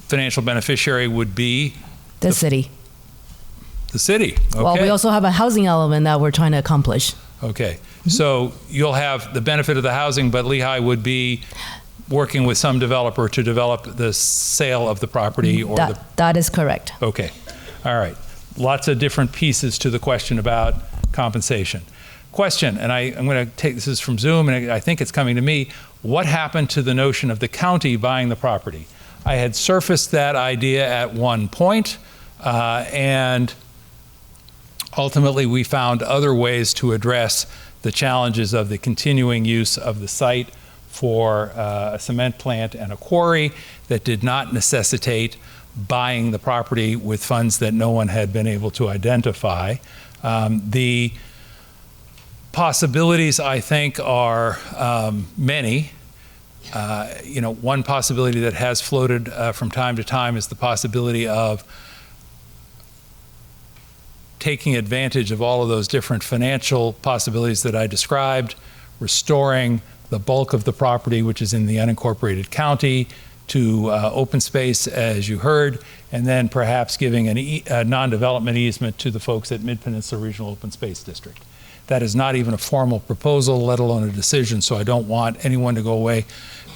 financial beneficiary would be The city. the city. Okay. Well, we also have a housing element that we're trying to accomplish. Okay, so you'll have the benefit of the housing, but Lehigh would be working with some developer to develop the sale of the property or That is correct. Okay, all right. Lots of different pieces to the question about compensation. Question, and I'm going to take this is from Zoom, and I think it's coming to me. What happened to the notion of the county buying the property? I had surfaced that idea at one point, and ultimately we found other ways to address the challenges of the continuing use of the site for a cement plant and a quarry that did not necessitate buying the property with funds that no one had been able to identify. The possibilities, I think, are many. One possibility that has floated from time to time is the possibility of taking advantage of all of those different financial possibilities that I described, restoring the bulk of the property, which is in the unincorporated county, to open space, as you heard, and then perhaps giving a non-development easement to the folks at Mid-Peninsula Regional Open Space District. That is not even a formal proposal, let alone a decision, so I don't want anyone to go away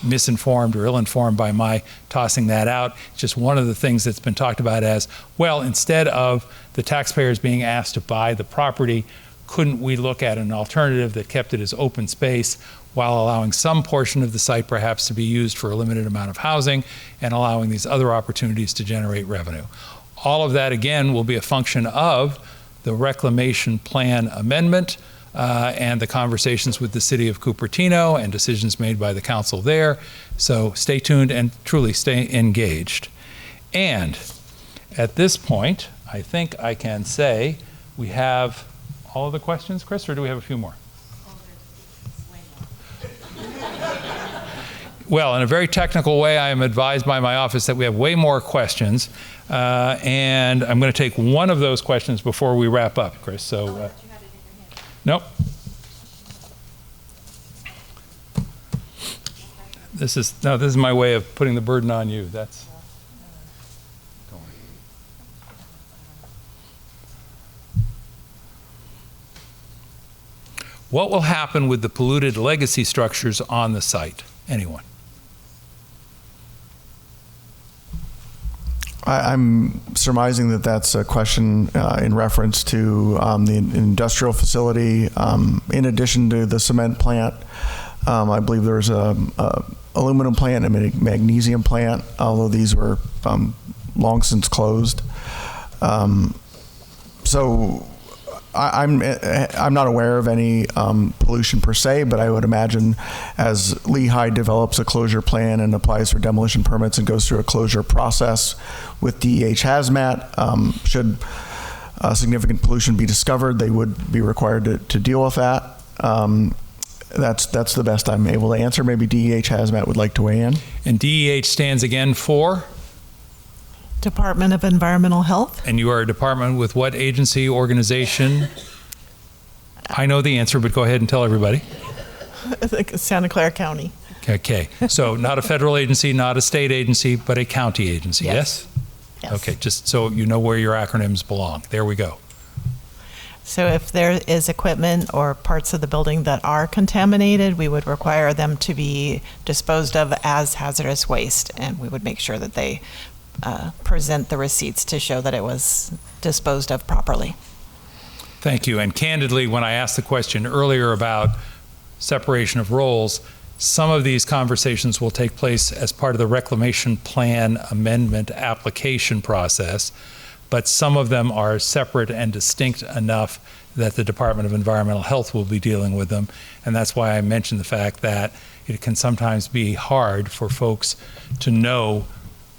misinformed or ill-informed by my tossing that out. It's just one of the things that's been talked about as, well, instead of the taxpayers being asked to buy the property, couldn't we look at an alternative that kept it as open space while allowing some portion of the site perhaps to be used for a limited amount of housing and allowing these other opportunities to generate revenue? All of that, again, will be a function of the reclamation plan amendment and the conversations with the City of Cupertino and decisions made by the council there. So stay tuned and truly stay engaged. And at this point, I think I can say we have all of the questions, Chris, or do we have a few more? Well, in a very technical way, I am advised by my office that we have way more questions, and I'm going to take one of those questions before we wrap up, Chris. So, nope. This is my way of putting the burden on you. That's. What will happen with the polluted legacy structures on the site? Anyone? I'm surmising that that's a question in reference to the industrial facility. In addition to the cement plant, I believe there's a aluminum plant and a magnesium plant, although these were long since closed. So I'm not aware of any pollution per se, but I would imagine as Lehigh develops a closure plan and applies for demolition permits and goes through a closure process with DEH Hazmat, should significant pollution be discovered, they would be required to deal with that. That's the best I'm able to answer. Maybe DEH Hazmat would like to weigh in. And DEH stands again for? Department of Environmental Health. And you are a department with what agency, organization? I know the answer, but go ahead and tell everybody. Santa Clara County. Okay, so not a federal agency, not a state agency, but a county agency, yes? Yes. Okay, just so you know where your acronyms belong. There we go. So if there is equipment or parts of the building that are contaminated, we would require them to be disposed of as hazardous waste, and we would make sure that they present the receipts to show that it was disposed of properly. Thank you. And candidly, when I asked the question earlier about separation of roles, some of these conversations will take place as part of the reclamation plan amendment application process, but some of them are separate and distinct enough that the Department of Environmental Health will be dealing with them. And that's why I mentioned the fact that it can sometimes be hard for folks to know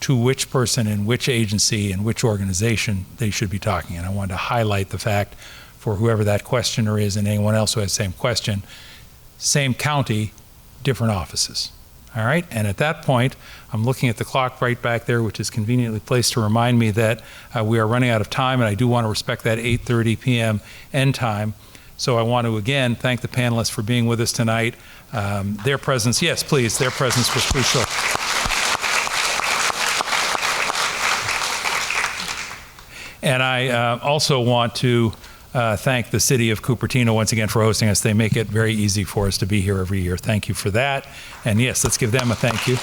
to which person in which agency and which organization they should be talking. And I wanted to highlight the fact for whoever that questioner is and anyone else who has the same question, same county, different offices. All right, and at that point, I'm looking at the clock right back there, which is conveniently placed to remind me that we are running out of time, and I do want to respect that 8:30 p.m. end time. So I want to again thank the panelists for being with us tonight. Their presence, yes, please, their presence was crucial. And I also want to thank the City of Cupertino once again for hosting us. They make it very easy for us to be here every year. Thank you for that. And yes, let's give them a thank you.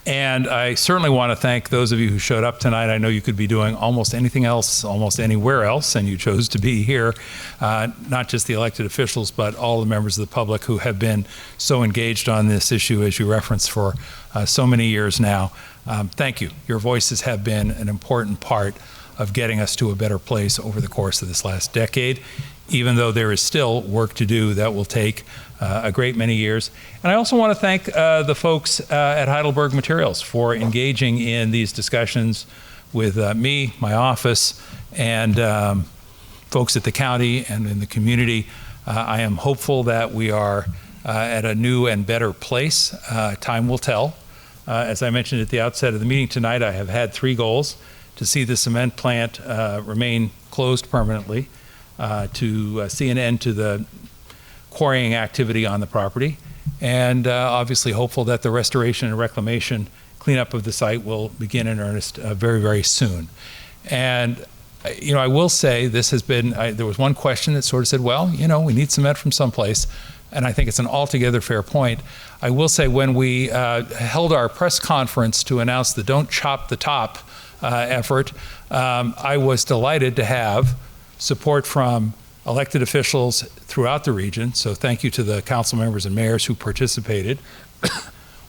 And I certainly want to thank those of you who showed up tonight. I know you could be doing almost anything else, almost anywhere else, and you chose to be here. Not just the elected officials, but all the members of the public who have been so engaged on this issue, as you referenced, for so many years now. Thank you. Your voices have been an important part of getting us to a better place over the course of this last decade, even though there is still work to do that will take a great many years. And I also want to thank the folks at Heidelberg Materials for engaging in these discussions with me, my office, and folks at the county and in the community. I am hopeful that we are at a new and better place. Time will tell. As I mentioned at the outset of the meeting tonight, I have had 3 goals: to see the cement plant remain closed permanently, to see an end to the quarrying activity on the property, and obviously hopeful that the restoration and reclamation cleanup of the site will begin in earnest very, very soon. And you know, I will say this has been, there was one question that sort of said, well, you know, we need cement from someplace. And I think it's an altogether fair point. I will say when we held our press conference to announce the Don't Chop the Top effort, I was delighted to have support from elected officials throughout the region. So thank you to the council members and mayors who participated.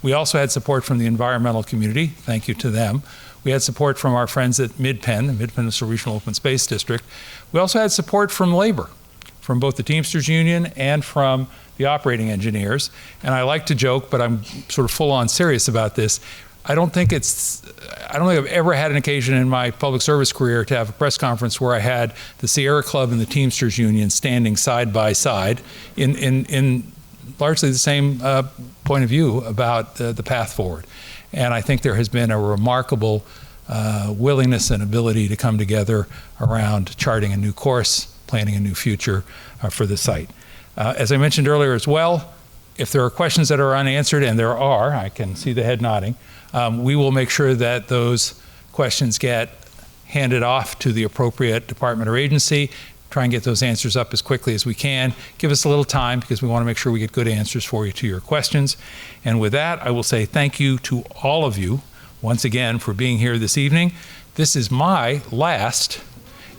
We also had support from the environmental community. Thank you to them. We had support from our friends at MidPen, the Mid-Peninsula Regional Open Space District. We also had support from labor, from both the Teamsters Union and from the operating engineers. And I like to joke, but I'm sort of full on serious about this. I don't think I've ever had an occasion in my public service career to have a press conference where I had the Sierra Club and the Teamsters Union standing side by side in largely the same point of view about the path forward. And I think there has been a remarkable willingness and ability to come together around charting a new course, planning a new future for the site. As I mentioned earlier as well, if there are questions that are unanswered, and there are, I can see the head nodding, we will make sure that those questions get handed off to the appropriate department or agency, try and get those answers up as quickly as we can. Give us a little time because we want to make sure we get good answers for you to your questions. And with that, I will say thank you to all of you once again for being here this evening. This is my last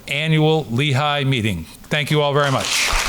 annual Lehigh meeting. Thank you all very much.